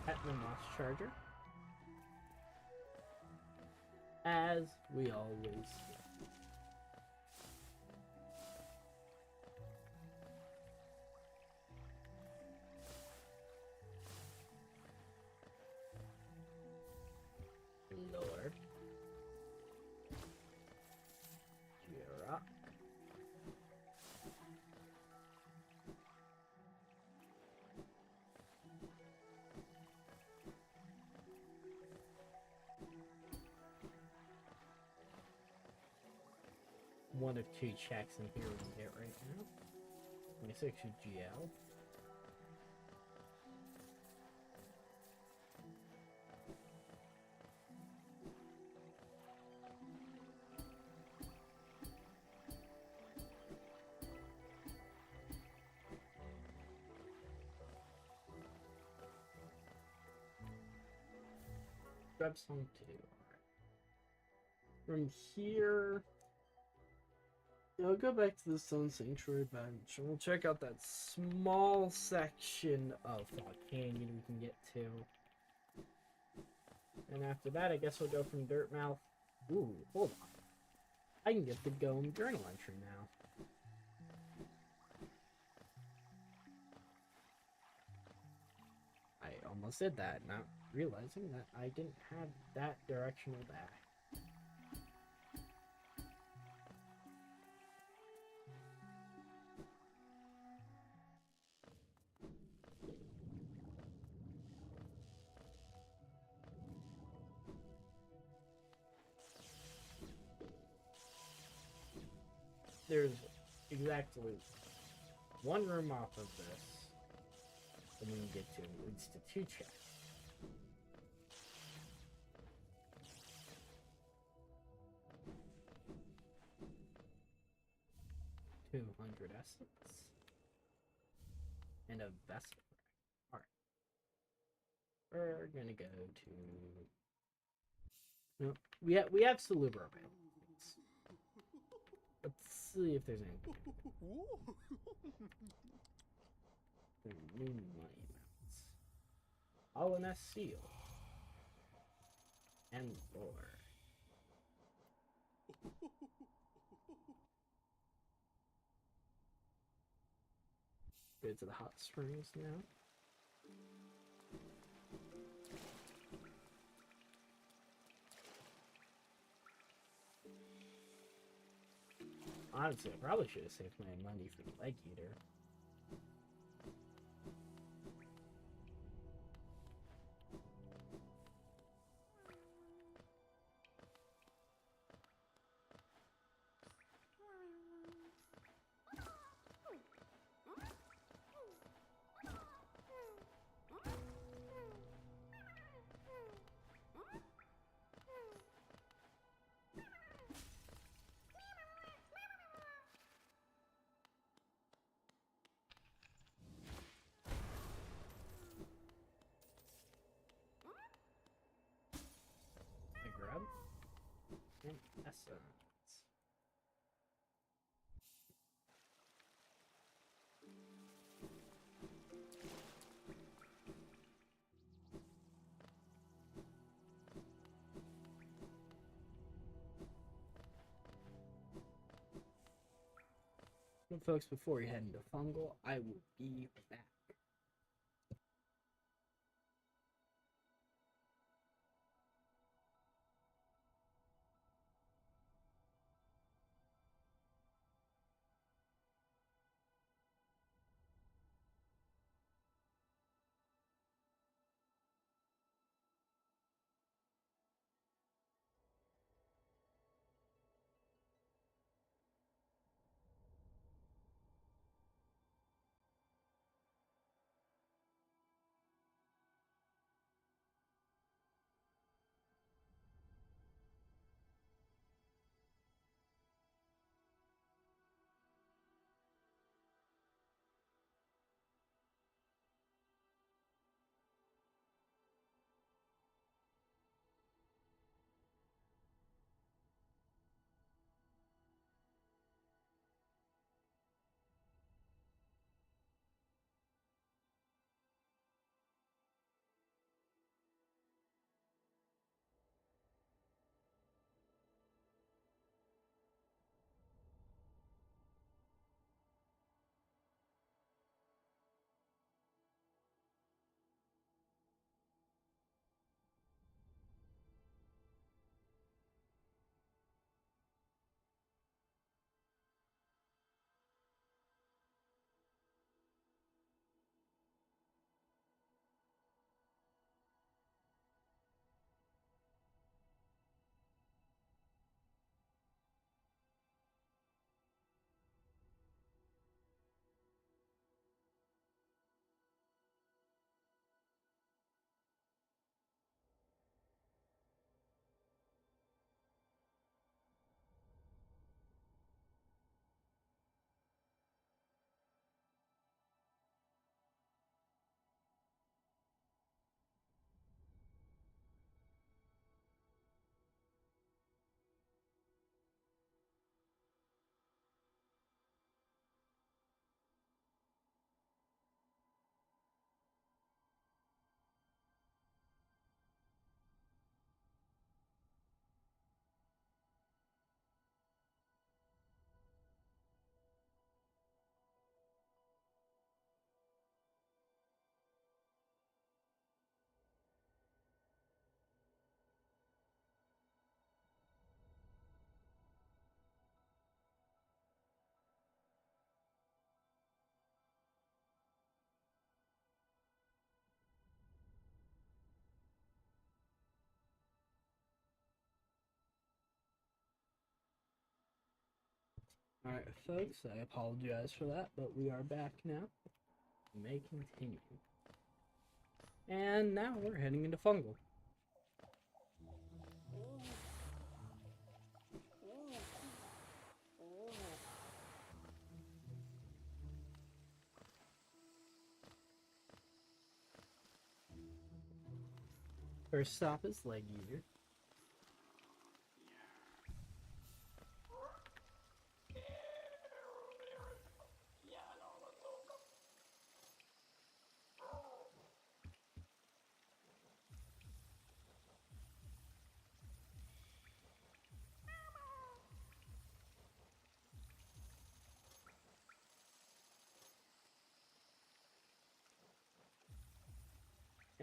At the Moss Charger. As we always do. Lord. Jira. One of two checks in here we can get right now. 26 GL. Grab some too. From here, I'll go back to the Stone Sanctuary bench and we'll check out that small section of Fog Canyon we can get to. And after that, I guess we'll go from Dirtmouth. Ooh, hold on. I can get the Gome journal entry now. I almost did that, not realizing that I didn't have that directional back. There's exactly one room off of this that we can get to. It leads to two chests. $200 essence and a vessel. Alright. We're gonna go to. No, we have Salubra available. Let's see if there's anything. New money amounts. Holow Knight Seal. And lore. Go to the hot springs now. Honestly, I probably should have saved my money for the Leg Eater. And essence. But folks, before we head into fungal, I will be back. Alright, folks, I apologize for that, but we are back now. We may continue. And now we're heading into fungal. First stop is Leg Eater.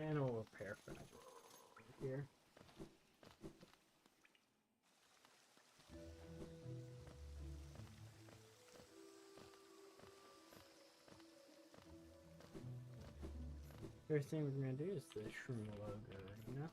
And we'll repair for here. First thing we're gonna do is the shroom logo, you know?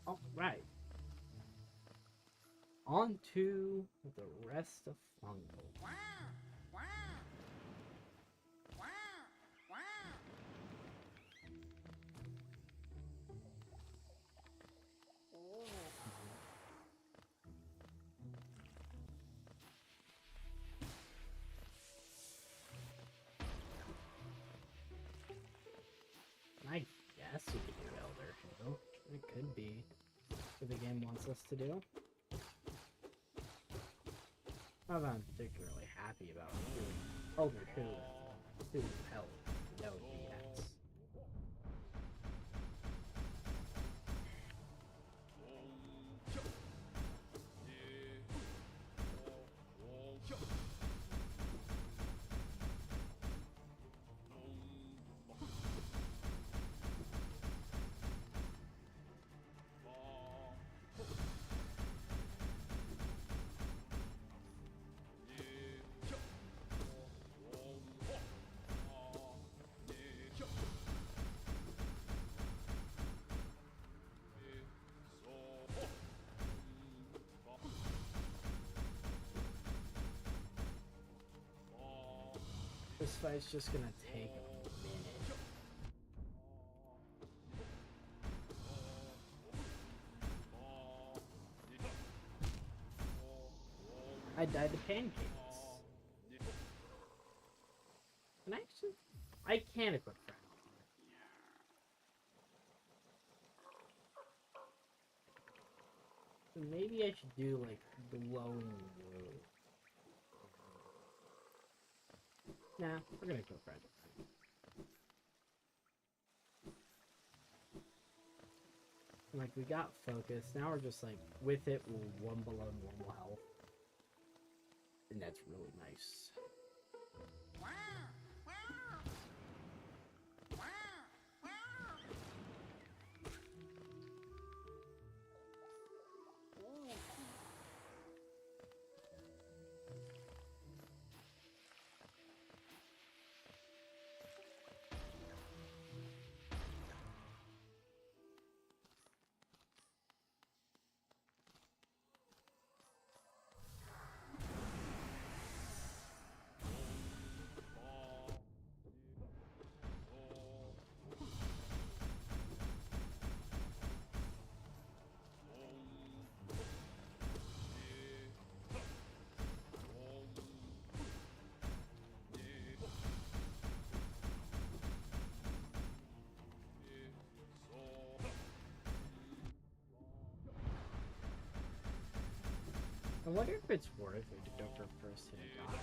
All right. On to the rest of Fungal. I guess we could do Elder Halo. It could be what the game wants us to do. I'm not particularly happy about doing Elder Halo. Doing hell. No BS. This fight's just gonna take a minute. I died to pancakes. Can I actually? I can equip friend. So maybe I should do like glowing blue. Nah, we're gonna go friend. Like, we got focus. Now we're just like, with it, we're one below normal health. And that's really nice. I wonder if it's worth it to go for first hit and die.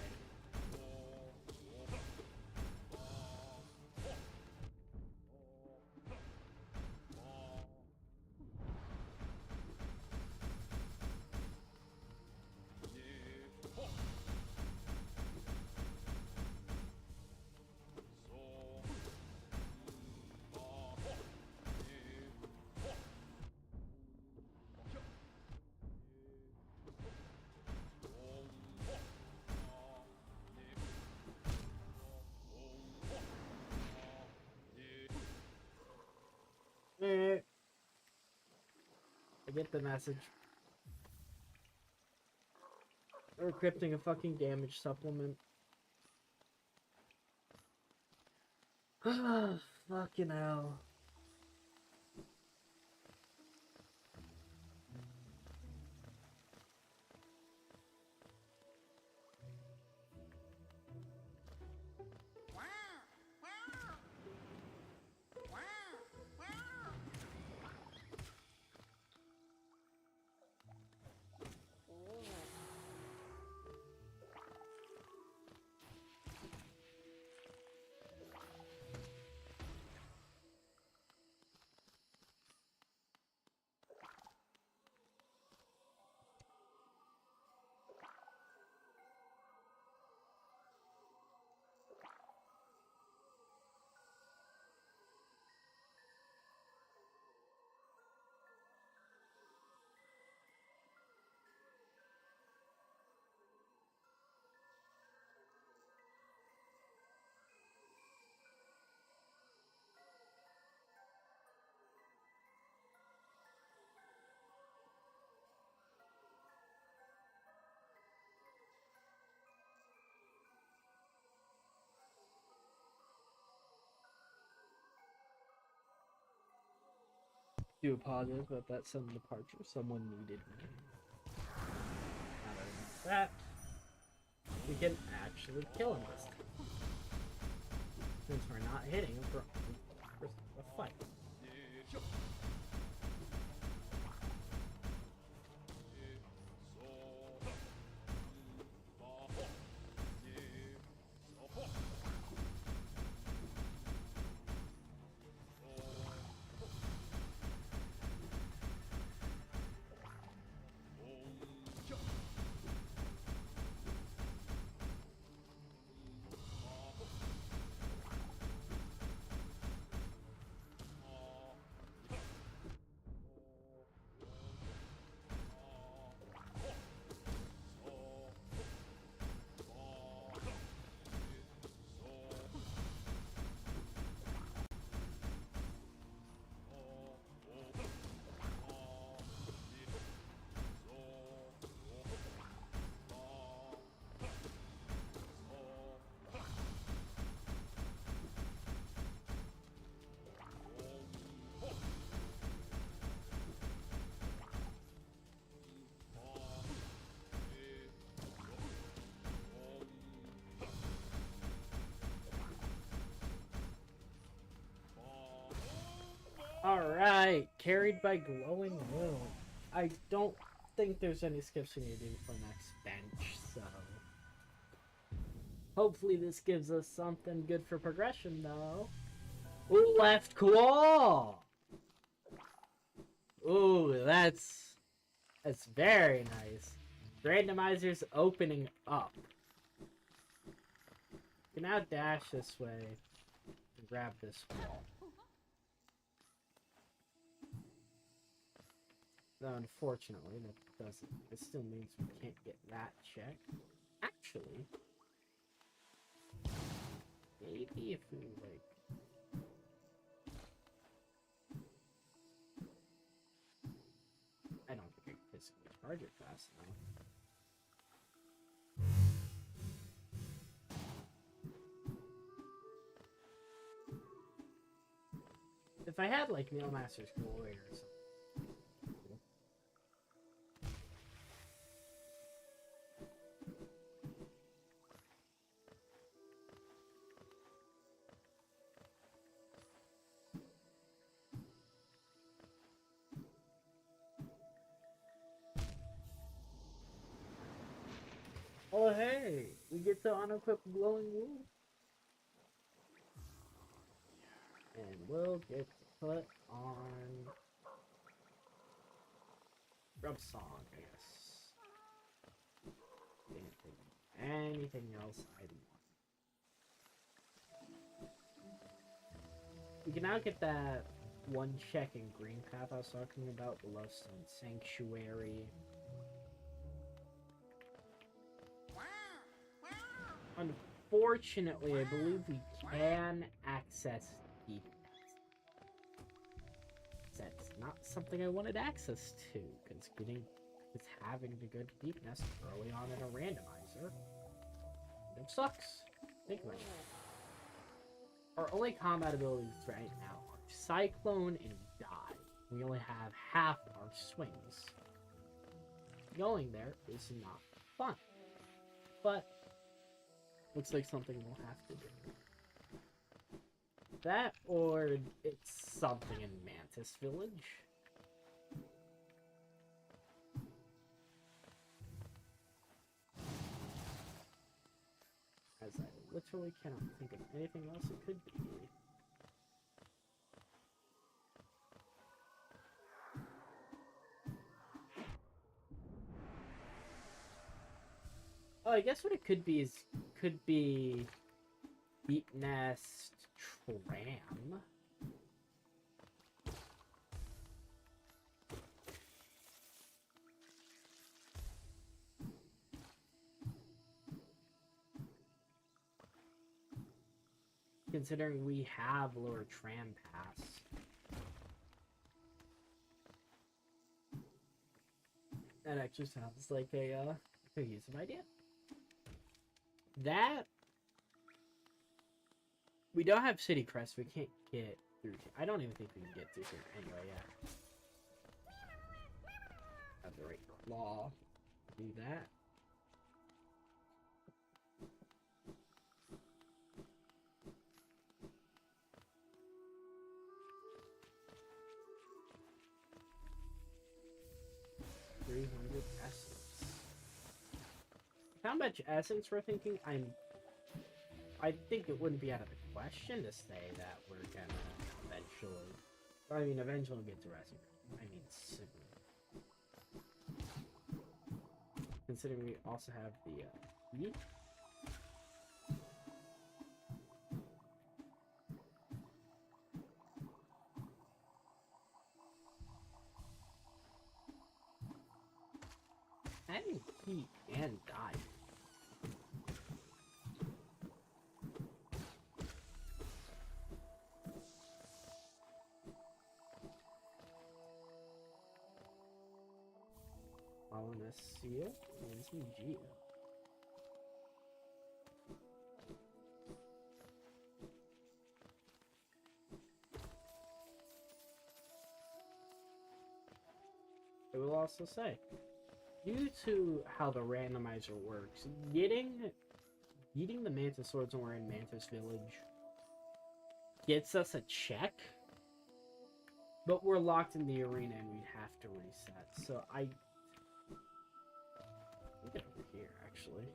I get the message. We're equipping a fucking damage supplement. Fucking hell. do apologize about that sudden departure. Someone needed me. Other than that, we can actually kill him this time. Since we're not hitting him for a fight. Alright, carried by glowing will. I don't think there's any skips we need to do for next bench, so... Hopefully this gives us something good for progression, though. Ooh, left claw! Ooh, that's very nice. Randomizer's opening up. You can now dash this way and grab this wall. Though unfortunately, that doesn't. It still means we can't get that check. Actually, maybe if we like. I don't think I can physically charge it fast enough. If I had like Mailmaster's Glory or something. Oh hey, we get to unequip glowing wool. And we'll get to put on Grub Song, I guess. Anything else I want. We can now get that one check in Green Path I was talking about, the Lovestone Sanctuary. Unfortunately, I believe we can access deepness. That's not something I wanted access to, because having the good deepness early on in a randomizer, it sucks. Think about it. Our only combat abilities right now are Cyclone and Die. We only have half our swings. Going there is not fun, but looks like something we'll have to do. That, or it's something in Mantis Village. As I literally cannot think of anything else it could be. Oh, I guess what it could be is, could be Deep Nest Tram. Considering we have lower tram pass. That actually sounds like a cohesive idea. That we don't have City Crest. We can't get through. I don't even think we can get through here anyway. Yeah. the right claw to do that. Essence. How much essence we're thinking? I think it wouldn't be out of the question to say that we're gonna eventually. I mean, eventually get to rescue. I mean, soon. Considering we also have the E. Adding heat and dive. Seal and some Geo. I will also say, due to how the randomizer works, getting the Mantis Swords when we're in Mantis Village gets us a check, but we're locked in the arena and we'd have to reset. So I get over here, actually.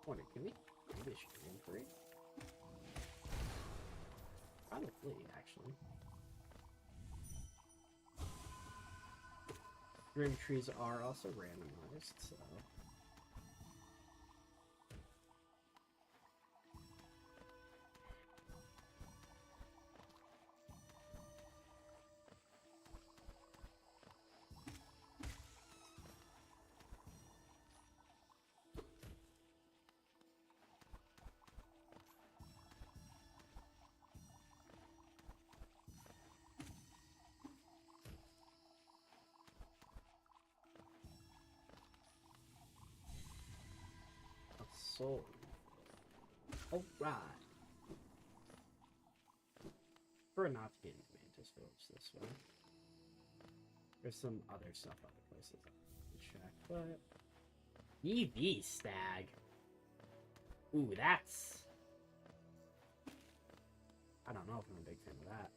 Wonder, can we do this stream free? Probably, actually. Rim trees are also randomized, so. Soul. Alright. We're not to get into Mantis Village this way. There's some other stuff other places I can check, but EV Stag. Ooh, that's. I don't know if I'm a big fan of that.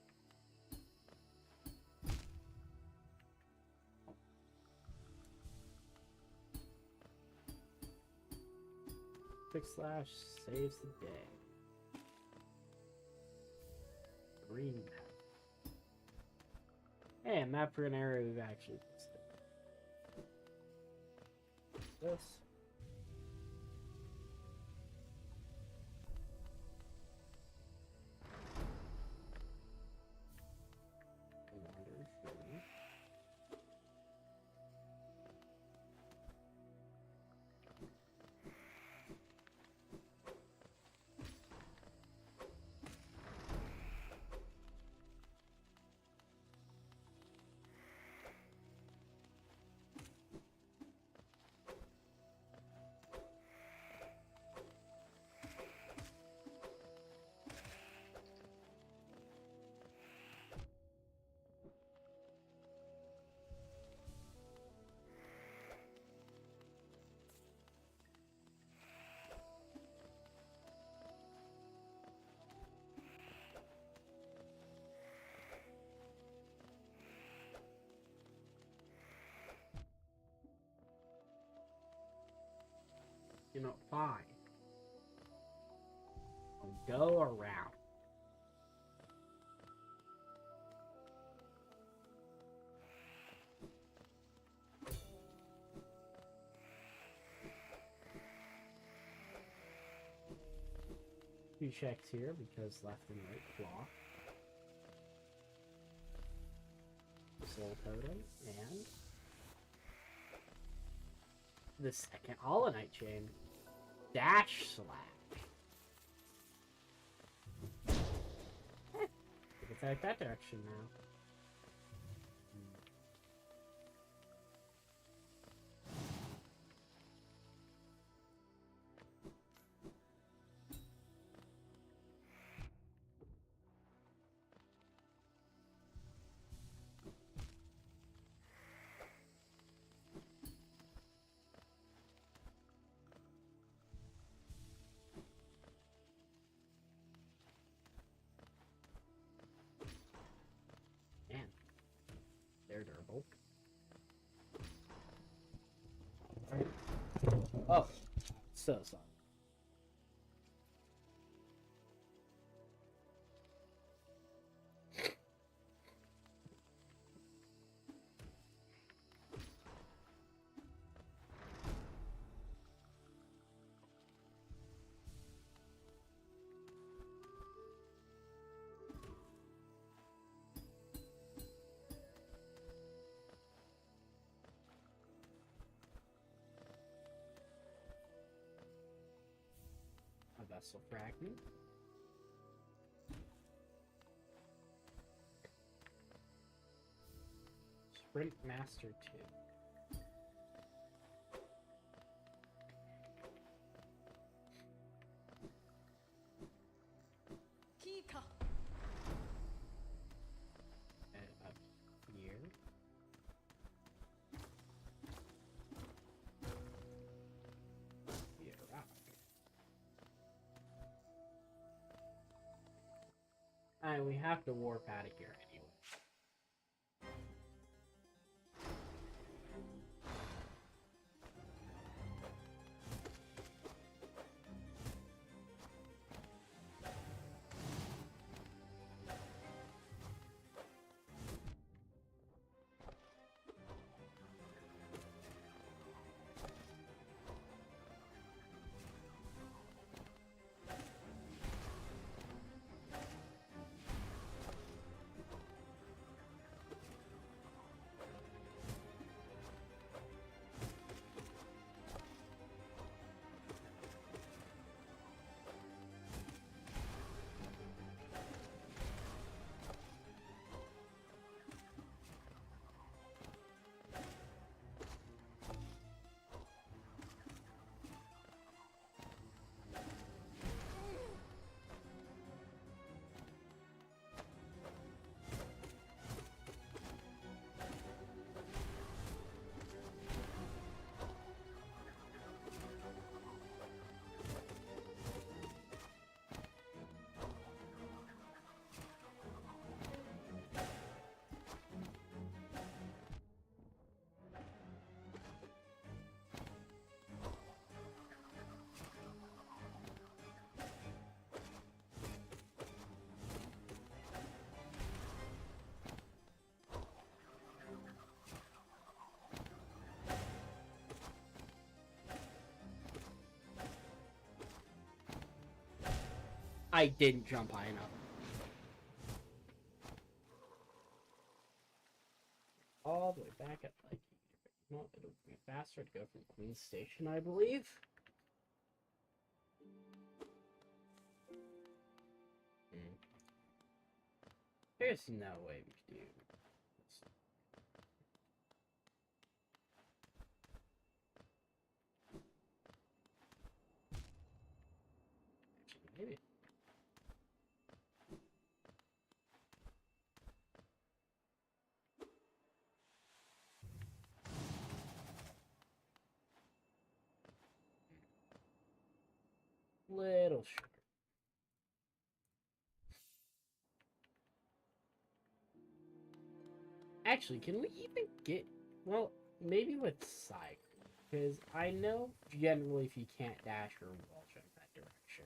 Quick slash saves the day. Green map. Hey, a map for an area we've actually visited. This. Randomizer-Stream. You know, fine. I'll go around. Two checks here because left and right claw. Soul Totem and the second Holow Knight chain. Dash Slack. We can attack that direction now. they're durable. Oh, so sorry. A vessel fragment. Sprint Master 2. Kika. And up here. Be a rock. And we have to warp out of here anyway. I didn't jump high enough. All the way back at like, no, it'll be faster to go from Queen's Station, I believe. There's no way we could do this. Actually, maybe. Little shorter. Actually, can we even get... Well, maybe with Cycle. Because I know generally if you can't dash or wall jump that direction,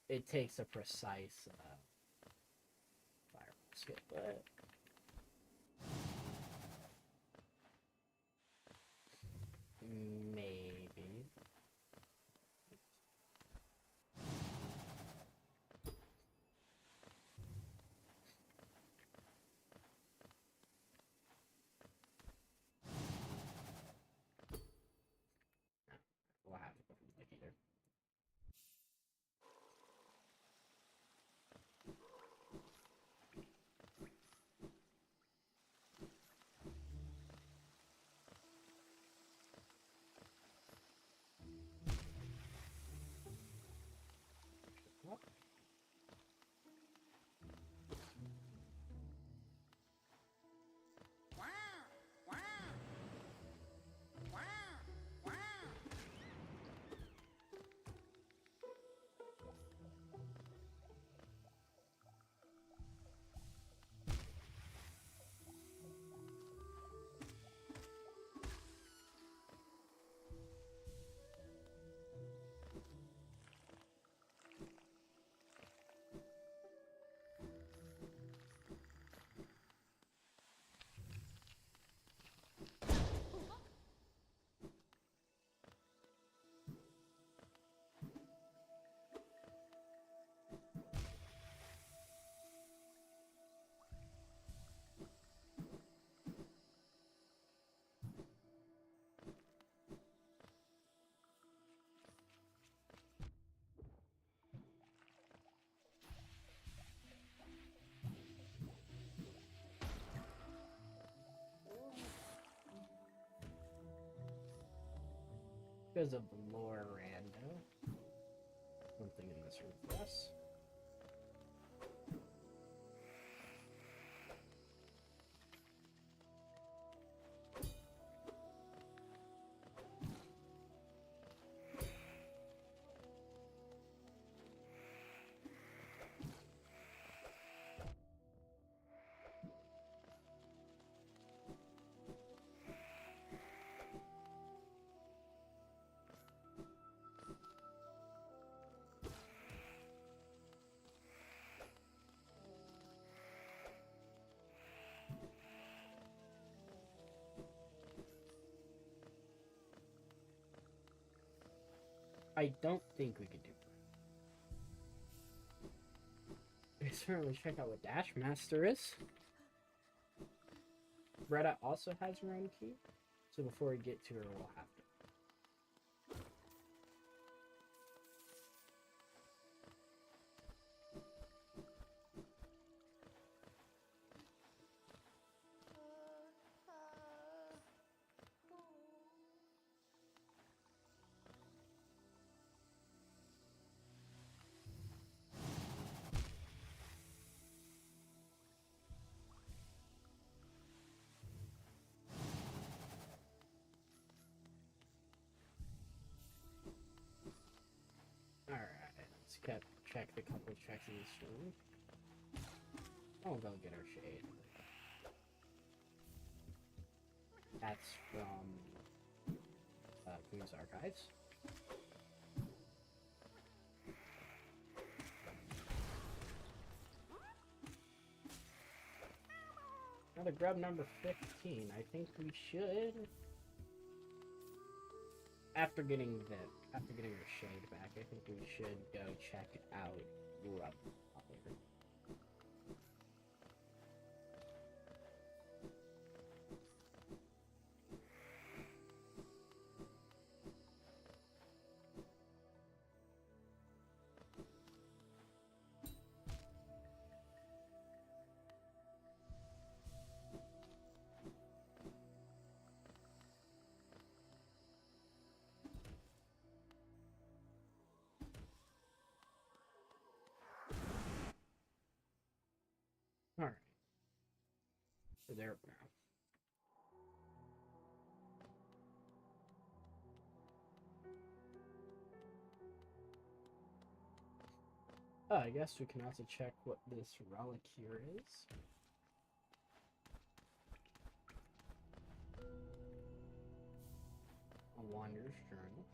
it takes a precise fire skill, but... Maybe. We'll have to go from like either. Because of the lore rando. Something in this room for us. I don't think we could do that. We can certainly check out what Dash Master is. Retta also has her own key, so before we get to her, we'll have to. Alright, let's check the couple checks in this room. I'll go get our shade. That's from Queen's Archives. Another grub number 15. I think we should, after getting her shade back, I think we should go check out Grub. Alright. So there we go. Oh, I guess we can also check what this relic here is. A Wanderer's Journal.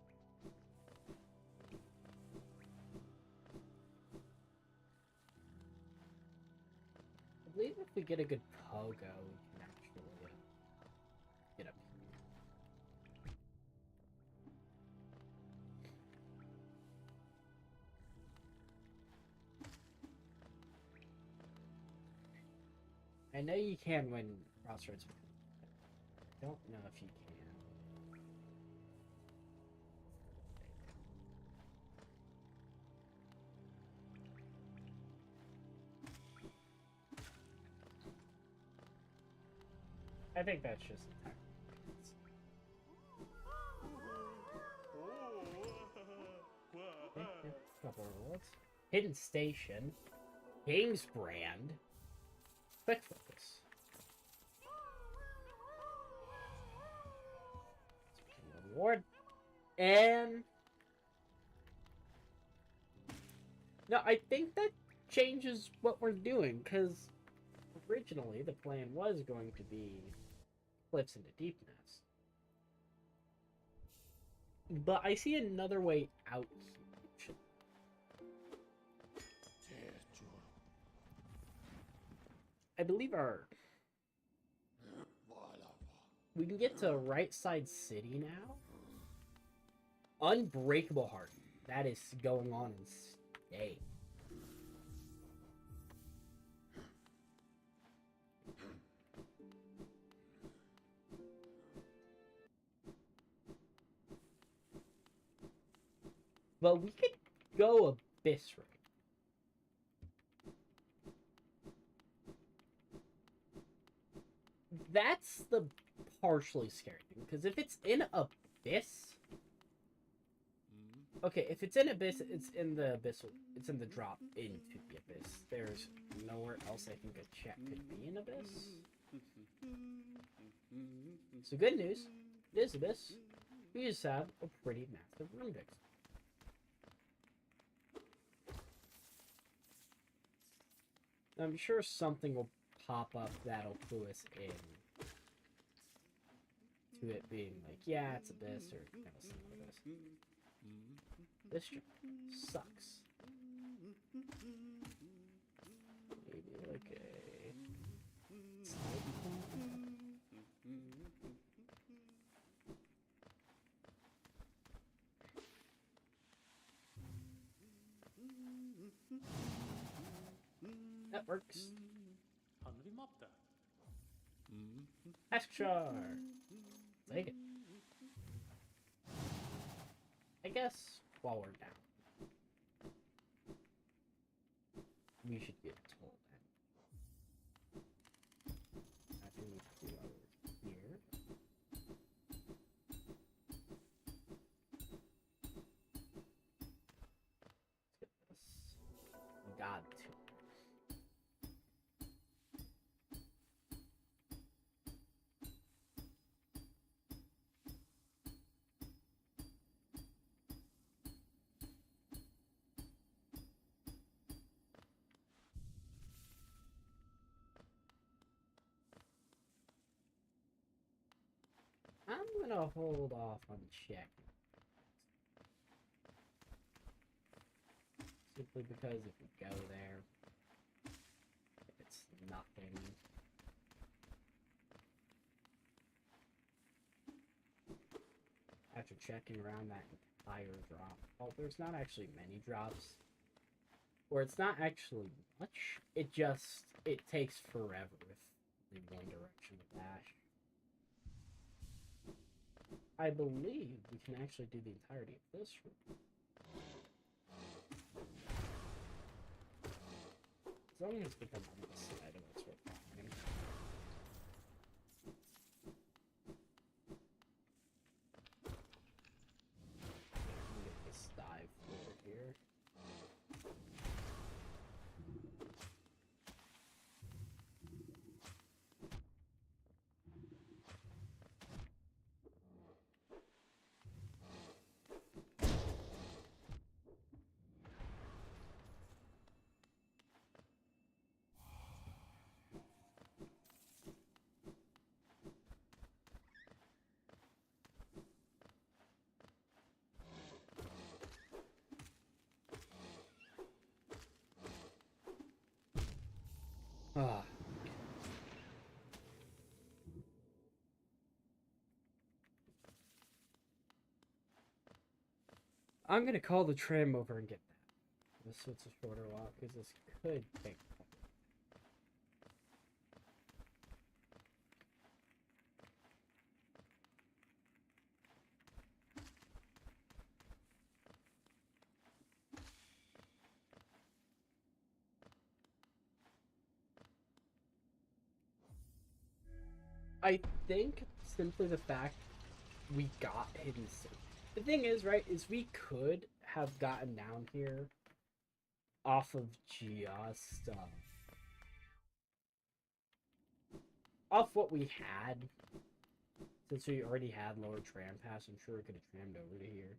I believe if we get a good pogo, we can actually get up here. I know you can win Crossroads. I don't know if you can. I think that's just a tactic. Okay, yeah, couple of rewards. Hidden Station. Games Brand. Quick Focus. Reward. And... no, I think that changes what we're doing, because originally the plan was going to be Cliffs into Deepness. But I see another way out here. I believe we can get to Right Side City now. Unbreakable Heart. That is going on in stay. But we could go Abyss Ring. That's the partially scary thing, because if it's in Abyss, Okay, if it's in Abyss, it's in the Abyss. It's in the drop into the Abyss. There's nowhere else I think a check could be in Abyss. So good news, it is Abyss. We just have a pretty massive room deck. I'm sure something will pop up that'll clue us in to it being like, yeah, it's Abyss or kind of similar to this. This jump sucks. Maybe like a side plan? That works. Extra. Take it. I guess while we're down, we should get told that. After we do over here. Let's get this. God to. I'm gonna hold off on checking. Simply because if we go there, it's nothing. After checking around that entire drop, well, there's not actually many drops. Or it's not actually much. It takes forever with the one direction of dash. I believe we can actually do the entirety of this room. As long as it's become on this side of what's worth finding. Get this dive floor here. Ah. I'm gonna call the tram over and get that. This is a shorter walk because this could take. I think simply the fact we got hidden safe. The thing is, right, is we could have gotten down here off of just off what we had. Since we already had lower tram pass, I'm sure we could have trammed over to here.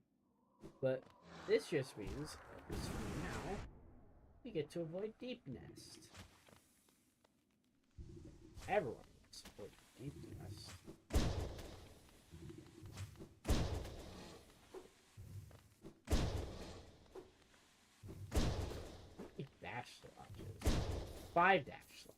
But this just means now we get to avoid deep nest. Everyone wants to avoid deep nest. Dash slots. 5 dash slots.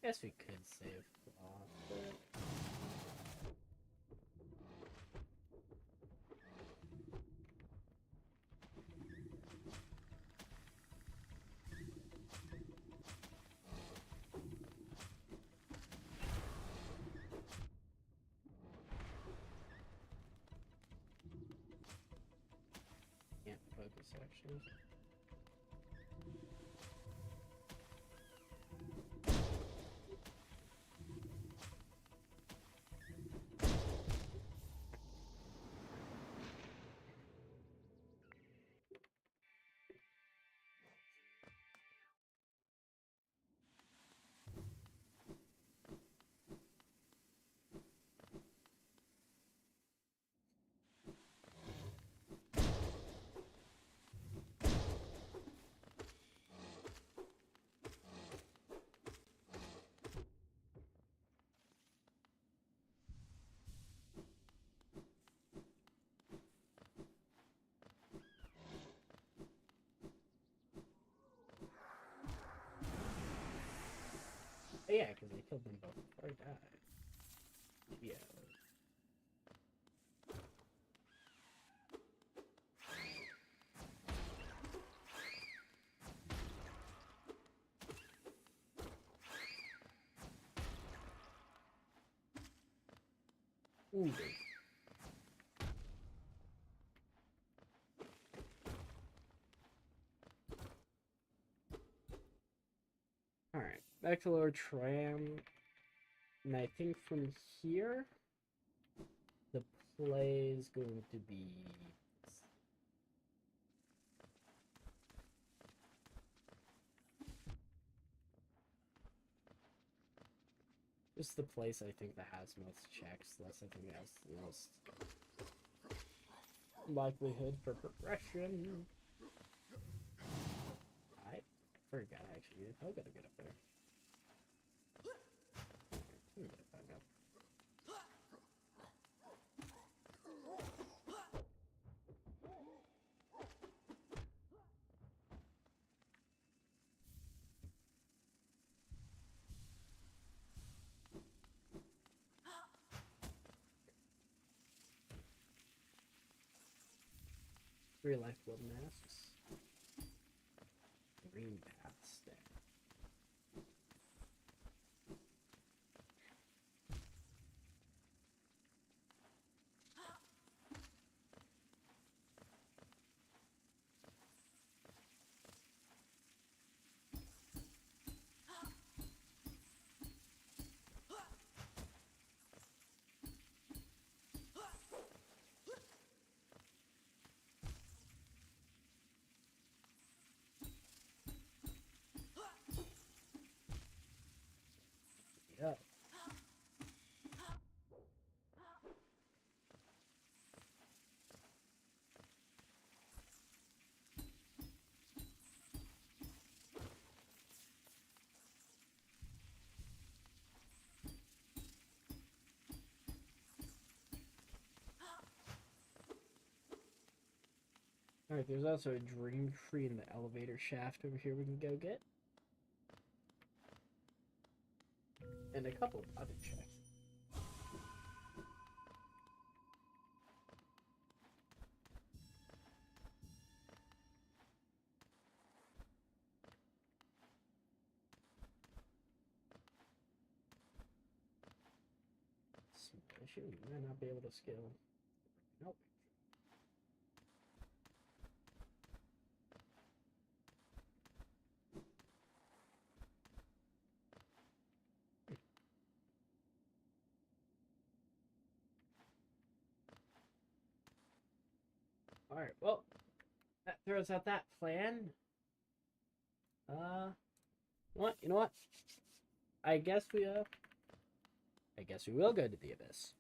Guess we could save off. Can't focus actually. killed them both before I died. Yeah. Ooh. Alright, back to lower tram. And I think from here, the play is going to be... just the place I think that has most checks. That's I think has the most likelihood for progression. I forgot actually. I gotta get up there. Let me get it back up. Three lifeblood masks. Green paths there. Yeah. Alright, there's also a dream tree in the elevator shaft over here we can go get. And a couple of other checks. Issue, you might not be able to scale. Nope. Alright, well, that throws out that plan. What? You know what? I guess we will go to the abyss.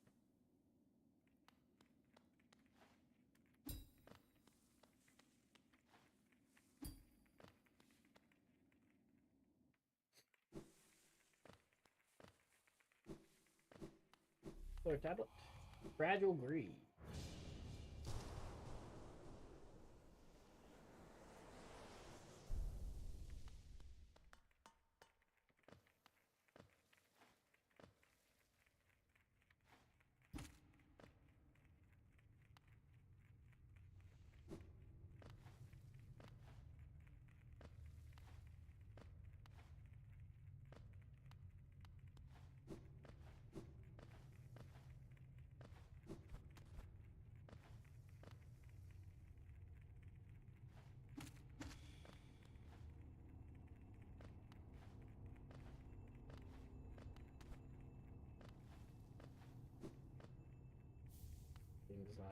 Floor tablet. Fragile greed.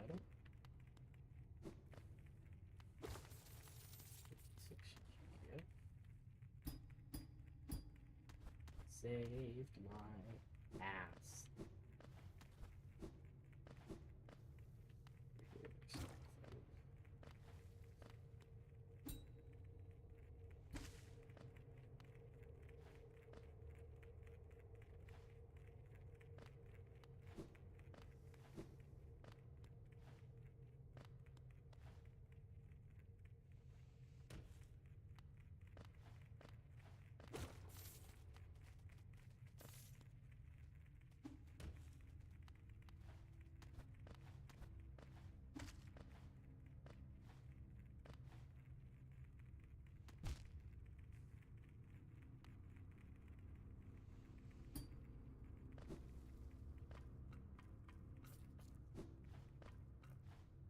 Item. 6 GPO. Saved my ass.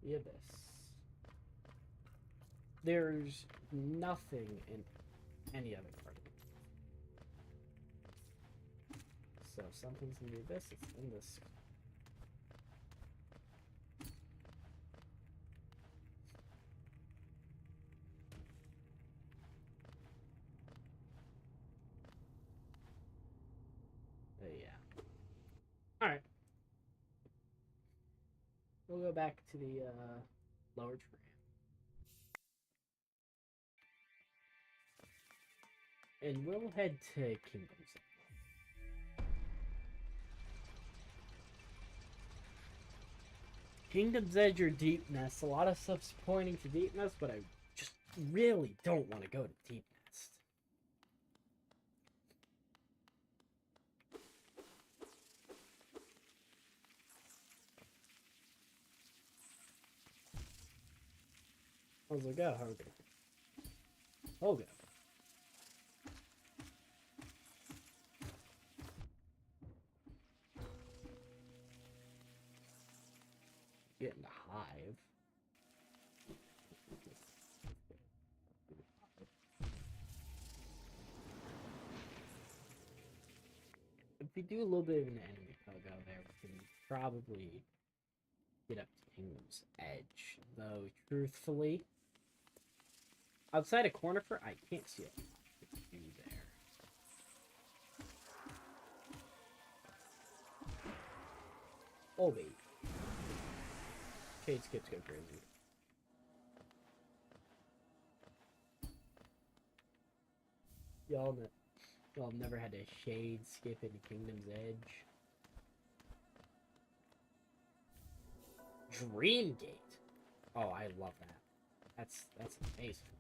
the abyss. There's nothing in any other part of it. So if something's in the abyss, it's in this. Yeah. Alright. We'll go back to the lower tram. And we'll head to Kingdom's Edge. Kingdom's Edge or Deepness. A lot of stuff's pointing to Deepness, but I just really don't want to go to Deepness. How's it go, Hogan? Hogan. Getting a hive. If we do a little bit of an enemy pogo there, we can probably get up to Kingdom's Edge. Though, truthfully, outside of Cornifer, I can't see it to do there. Oh, baby. Shade skips go crazy. Y'all never had a shade skip into Kingdom's Edge. Dreamgate. Oh, I love that. That's amazing.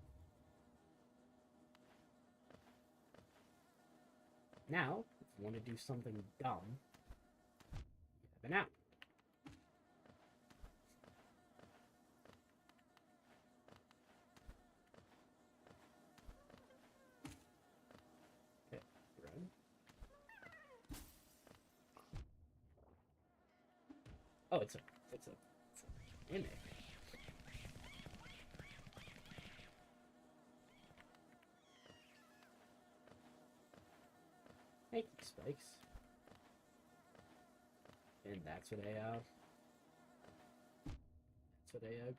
Now, if you want to do something dumb, you have an out. Okay, run. Oh, it's a image. Thank you, Spikes. And that's what a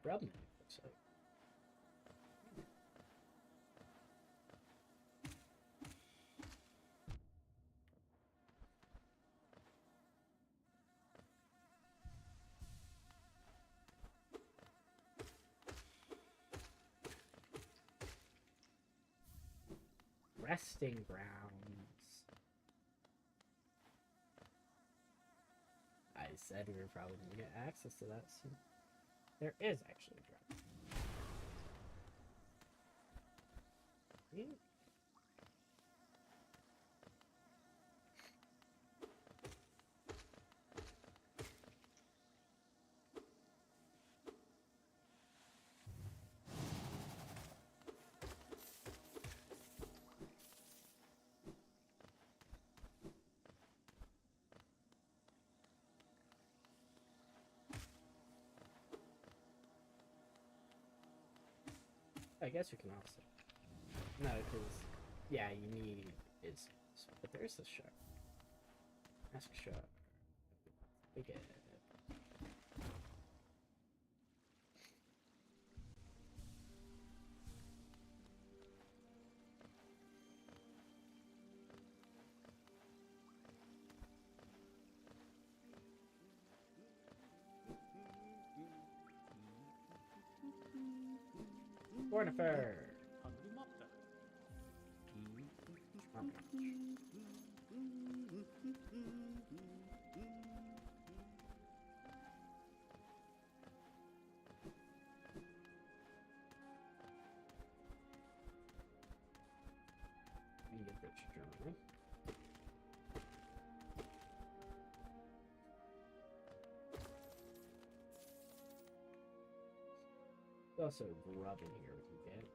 grub mimic looks like. Resting grounds. I said we were probably going to get access to that soon. There is actually a drop. Yeah. I guess we can also. No, because yeah, you need is, but there's the shark. Ask shark. Take it. Cornifer. Get this journal. There's also grub in here we can get.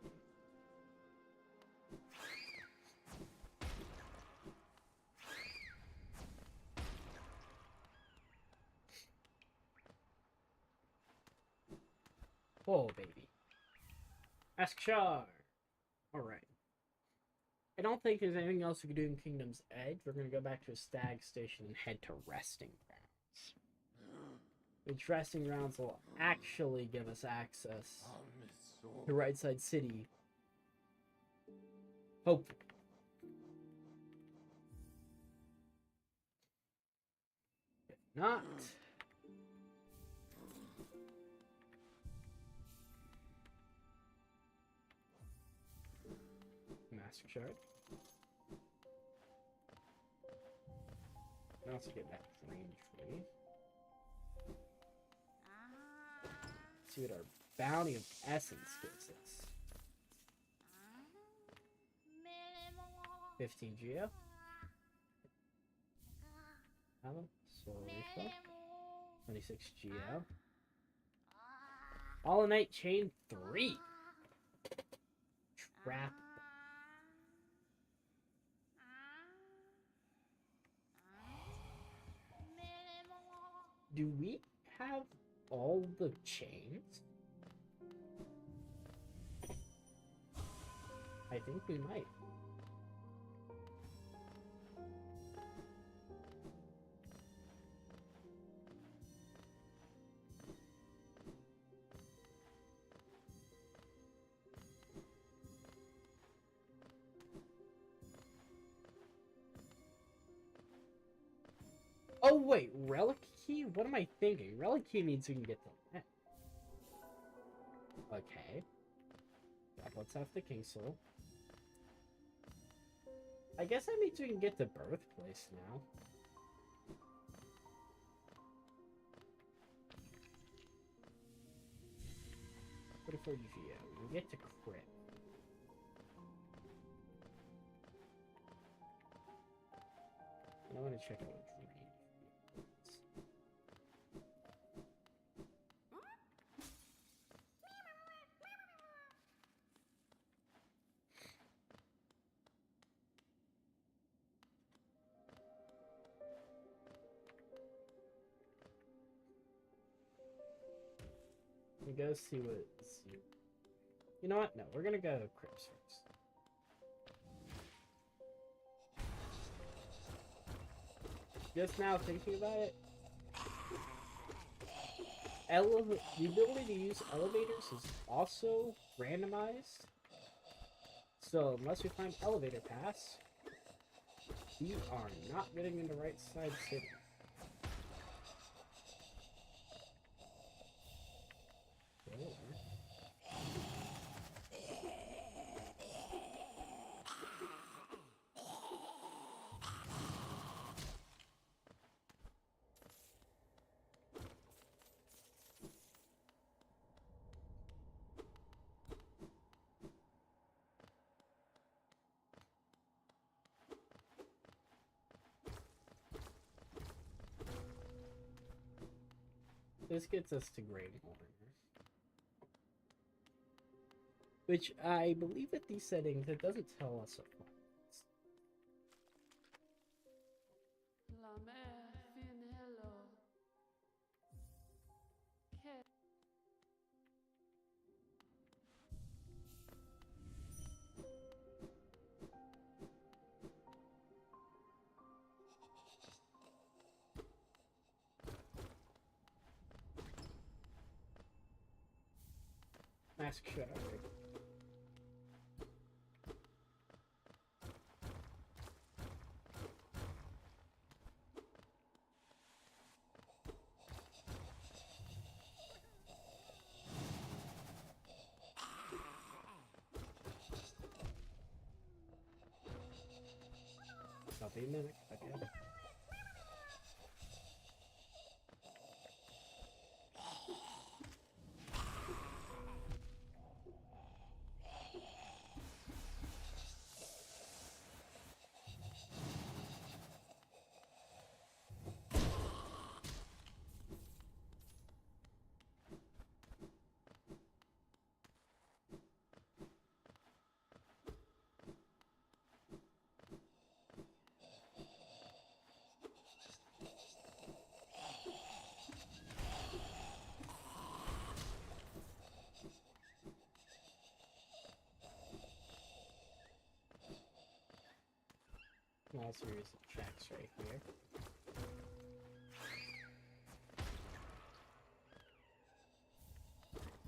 Oh, baby. Ask Char. Alright. I don't think there's anything else we can do in Kingdom's Edge. We're going to go back to a stag station and head to resting grounds. Which resting grounds will actually give us access to Right Side City. Hopefully. If not... Master Shard. Now let's get that range free. See what our Bounty of Essence gives us. 15 Geo. Soul Refill. 26 Geo. Holow Knight Chain 3. Trap. Do we have all the chains? I think we might. Oh wait, Relic Key? What am I thinking? Relic Key means we can get the net. Okay. Let's have the King Soul. I guess that means we can get the Birthplace now. What if we get to crit? And I want to check out what Dream. Let me go see what. You know what? No, we're gonna go Crips first. Just now thinking about it, the ability to use elevators is also randomized. So unless we find elevator pass, we are not getting into Right Side City. This gets us to Great Warrior. Which I believe at these settings, it doesn't tell us a point. Mask Shard. Not being mimicked, okay. small series of checks right here.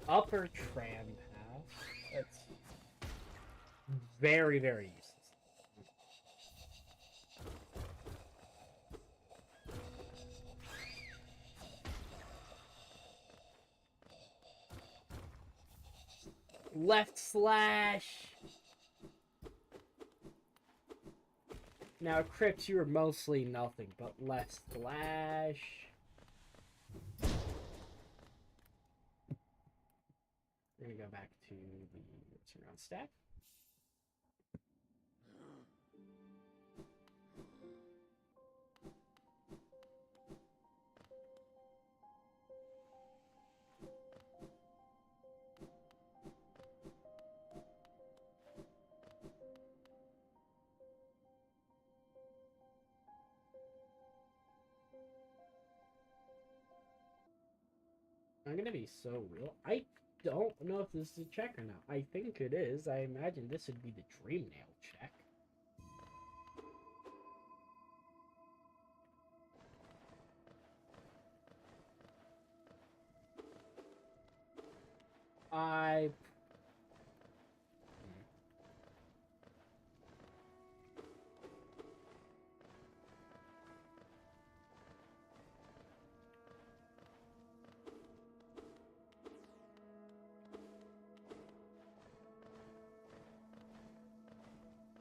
Upper tram path. That's very, very useless. Left slash. Now, Crypt, you are mostly nothing but left slash. We're gonna go back to the surround stack. I'm gonna be so real. I don't know if this is a check or not. I think it is. I imagine this would be the Dream Nail check.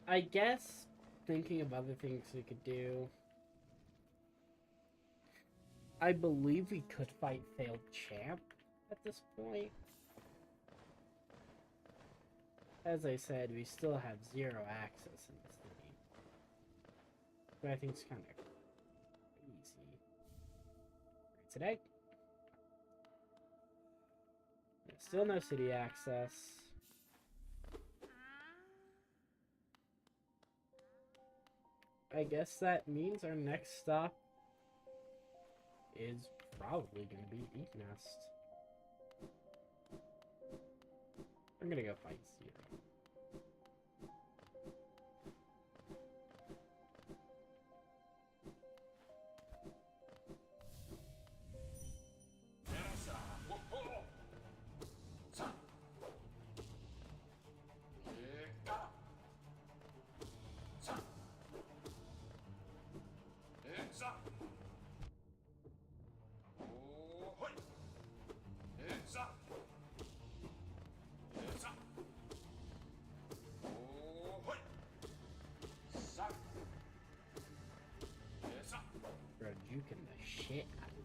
I guess thinking of other things we could do. I believe we could fight Failed Champ at this point. As I said, we still have 0 access in this game. But I think it's kind of easy. Today. Still no city access. I guess that means our next stop is probably going to be Eat Nest. I'm going to go fight Zero. Bro, juking the shit out of it.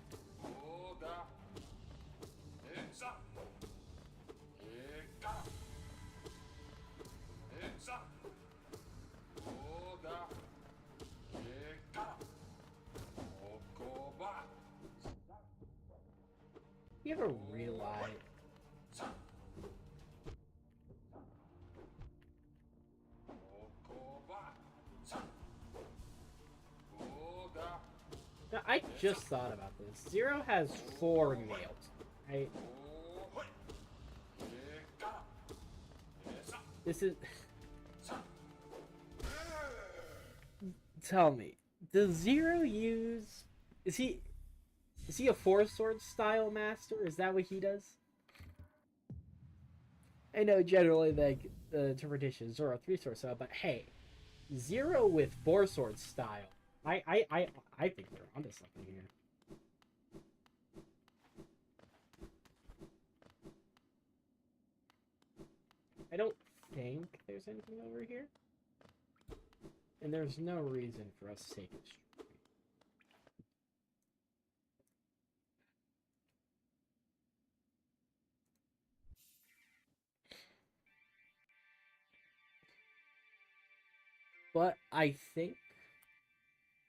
You ever realize? Now, I just thought about this. Zero has 4 nails, right? This is... Tell me, does Zero use... Is he a 4-sword style master? Is that what he does? I know generally like the interpretation is Zero 3-sword style, but hey, Zero with 4-sword style. I think we're onto something here. I don't think there's anything over here. And there's no reason for us to take this. But I think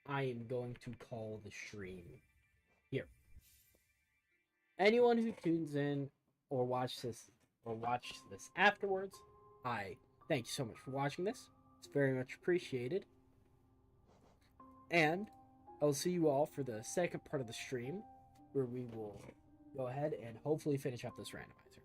I am going to call the stream here. Anyone who tunes in or watch this afterwards, I thank you so much for watching this. It's very much appreciated. And I'll see you all for the second part of the stream, where we will go ahead and hopefully finish up this randomizer.